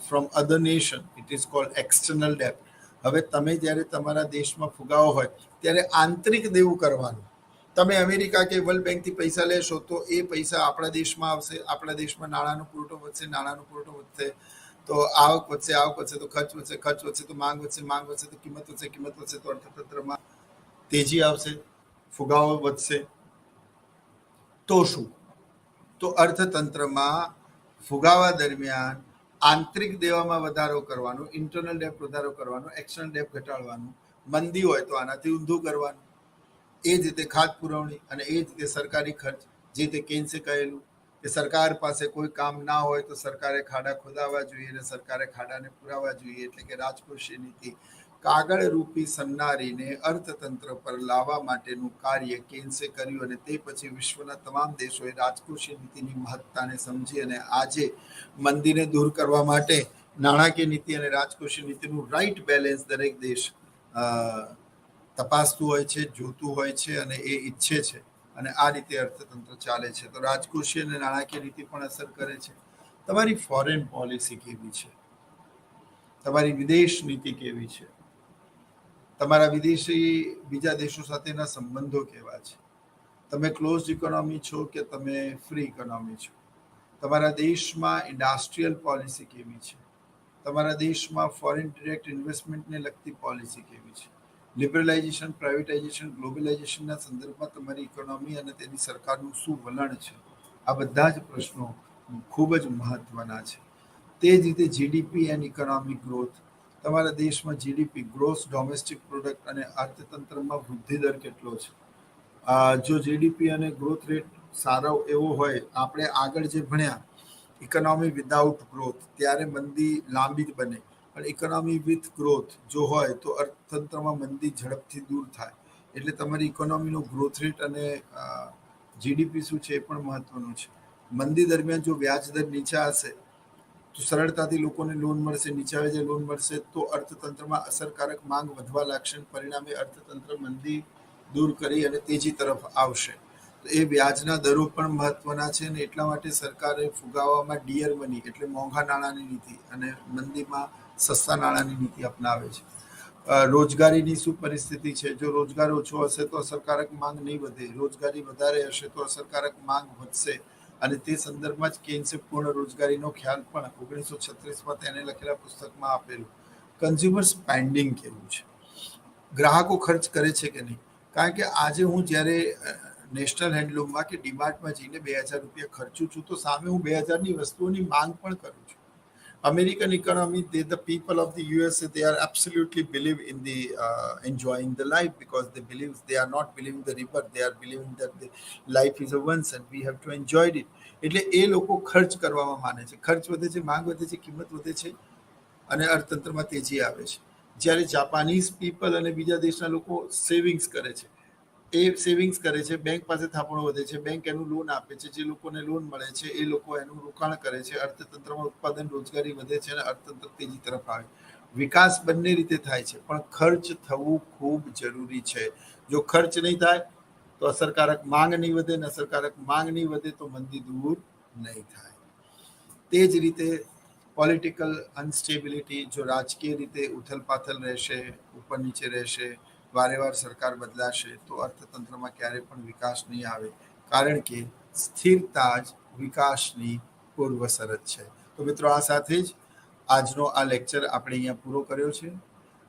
from other nation, it is called external debt. હવે તમે જ્યારે તમારા દેશમાં ફુગાવો હોય ત્યારે આંતરિક દેવું કરવાનું. તમે અમેરિકા કે વર્લ્ડ બેંકથી પૈસા લેશો તો એ પૈસા આપણા દેશમાં આવશે, આપણા દેશમાં નાણાંનો પુરવઠો વધશે, નાણાંનો પુરવઠો વધશે તો આવક વધશે, આવક વધશે તો ખર્ચ વધશે, ખર્ચ વધશે તો માંગ વધશે, માંગ વધશે તો કિંમત વધશે, કિંમત વધશે તો અર્થતંત્રમાં તેજી આવશે, ફુગાવો વધશે. તો શું? તો અર્થતંત્રમાં ફુગાવા દરમિયાન આંતરિક દેવામાં વધારો કરવાનો, ઇન્ટરનલ ડેપ વધારો કરવાનો, એક્સટર્નલ ડેપ ઘટાડવાનું. મંદી હોય તો આનાથી ઊંધું કરવાનું. એ જ રીતે ખાદ્ય પુરવણી અને એ જ રીતે સરકારી ખર્ચ, જે રીતે કેન્સે કહેલું કે સરકાર પાસે કોઈ કામ ના હોય તો સરકારે ખાડા ખોદાવવા જોઈએ અને સરકારે ખાડાને પુરાવા જોઈએ. એટલે કે રાજકોષીય નીતિ કાગળ રૂપી સન્નારીને અર્થતંત્ર પર લાવવા માટેનું કાર્ય કેન્સે કર્યું અને તે પછી વિશ્વના તમામ દેશોએ રાજકોષીય નીતિની મહત્તાને સમજી અને આજે મંદીને દૂર કરવા માટે નાણાકીય નીતિ અને રાજકોષીય નીતિનું રાઈટ બેલેન્સ દરેક દેશ તપાસતું હોય છે, જોતું હોય છે અને એ ઈચ્છે છે. અને આ રીતે અર્થતંત્ર ચાલે છે. તો રાજકોષીય અને નાણાકીય નીતિ પણ અસર કરે છે. તમારી ફોરેન પોલિસી કેવી છે, તમારી વિદેશ નીતિ કેવી છે, તમારા વિદેશી બીજા દેશો સાથેના સંબંધો કેવા છે, તમે ક્લોઝ ઇકોનોમી છો કે તમે ફ્રી ઇકોનોમી છો, તમારા દેશમાં ઇન્ડસ્ટ્રીયલ પોલિસી કેવી છે, તમારા દેશમાં ફોરેન ડિરેક્ટ ઇન્વેસ્ટમેન્ટને લગતી પોલિસી કેવી છે, લિબરલાઇઝેશન, પ્રાઇવેટાઇઝેશન, ગ્લોબલાઇઝેશનના સંદર્ભમાં તમારી ઇકોનોમી અને તેની સરકારનું શું વલણ છે. આ બધા જ પ્રશ્નો ખૂબ જ મહત્વના છે. તે જ રીતે જીડીપી એન્ડ ઇકોનોમિક ગ્રોથ, તમારા દેશમાં જીડીપી, ગ્રોસ ડોમેસ્ટિક પ્રોડક્ટ અને અર્થતંત્રમાં વૃદ્ધિ દર કેટલો છે. જો જીડીપી અને ગ્રોથ રેટ સારો એવો હોય, આપણે આગળ જે ભણ્યા ઇકોનોમી વિધાઉટ ગ્રોથ, ત્યારે મંદી લાંબી જ બને, પણ ઇકોનોમી વિથ ગ્રોથ જો હોય તો અર્થતંત્રમાં મંદી ઝડપથી દૂર થાય. એટલે તમારી ઇકોનોમીનો ગ્રોથ રેટ અને જીડીપી શું છે એ પણ મહત્વનું છે. મંદી દરમિયાન જો વ્યાજ દર નીચા હશે તો સરળતાથી લોકોને લોન મળશે, નીચા વ્યાજે લોન મળશે તો અર્થતંત્રમાં અસરકારક માંગ વધવા લાગશે, પરિણામે અર્થતંત્ર મંદી દૂર કરી અને તેજી તરફ આવશે. તો એ વ્યાજના દરો પણ મહત્વના છે અને એટલા માટે સરકારે ફુગાવામાં ડિયર મની એટલે મોંઘા નાણાંની નીતિ અને મંદીમાં સસ્તા નાણાંની નીતિ અપનાવે છે. રોજગારીની શું પરિસ્થિતિ છે. જો રોજગાર ઓછો હશે તો અસરકારક માંગ નહીં વધે, રોજગારી વધારે હશે તો અસરકારક માંગ વધશે. અને તે સંદર્ભમાં જ કેન્સે પૂર્ણ રોજગારીનો ખ્યાલ પણ 1936માં તેને લખેલા પુસ્તકમાં આપેલું. કન્ઝ્યુમર સ્પેન્ડિંગ કેવું છે, ગ્રાહકો ખર્ચ કરે છે કે નહીં? કારણ કે આજે હું જ્યારે નેશનલ હેન્ડલૂમમાં કે ડીમાર્ટમાં જઈને 2000 રૂપિયા ખર્ચું છું તો સામે હું 2000ની વસ્તુઓની માંગ પણ કરું છું. American economy, the people of the USA, they are absolutely believe in the enjoying the life, because they are not believing the river, they are believing that the life is a once and we have to enjoy it. એટલે એ લોકો ખર્ચ કરવામાં માને છે. ખર્ચ વધે છે, માંગ વધે છે, કિંમત વધે છે અને અર્થતંત્રમાં તેજી આવે છે. જ્યારે જાપાનીઝ પીપલ અને બીજા દેશના લોકો સેવિંગ્સ કરે છે, એ સેવિંગ્સ કરે છે, બેંક પાસે થાપણો વધે છે, બેંક એનું લોન આપે છે, જે લોકોને લોન મળે છે એ લોકો એનું રોકાણ કરે છે, અર્થતંત્રમાં ઉત્પાદન રોજગારી વધે છે અને અર્થતંત્ર તેજી તરફ આવે. વિકાસ બંને રીતે થાય છે, પણ ખર્ચ થવું ખૂબ જરૂરી છે. જો ખર્ચ નહીં થાય તો અસરકારક માંગ નહીં વધે, ને અસરકારક માંગ નહીં વધે તો મંદી દૂર નહીં થાય. તે જ રીતે પોલિટિકલ અનસ્ટેબિલિટી, જો રાજકીય રીતે ઉથલપાથલ રહેશે, ઉપર નીચે રહેશે, વારે વાર સરકાર બદલાશે તો અર્થતંત્રમાં ક્યારેય પણ વિકાસ નહીં આવે, કારણ કે સ્થિરતા જ વિકાસની પૂર્વ શરત છે. તો મિત્રો, આ સાથે જ આજનો આ લેક્ચર આપણે અહીંયા પૂરો કર્યો છે.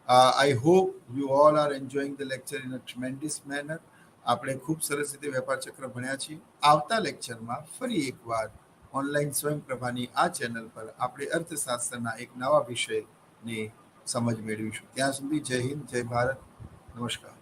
I hope you all are enjoying the lecture in a tremendous manner. આપણે ખૂબ સરસ રીતે વેપાર ચક્ર ભણ્યા છીએ. આવતા લેક્ચરમાં ફરી એકવાર ઓનલાઈન સ્વયંપ્રભાની આ ચેનલ પર આપણે અર્થશાસ્ત્રના એક નવા વિષયની સમજ મેળવીશું. ત્યાં સુધી જય હિન્દ, જય ભારત, નમસ્કાર.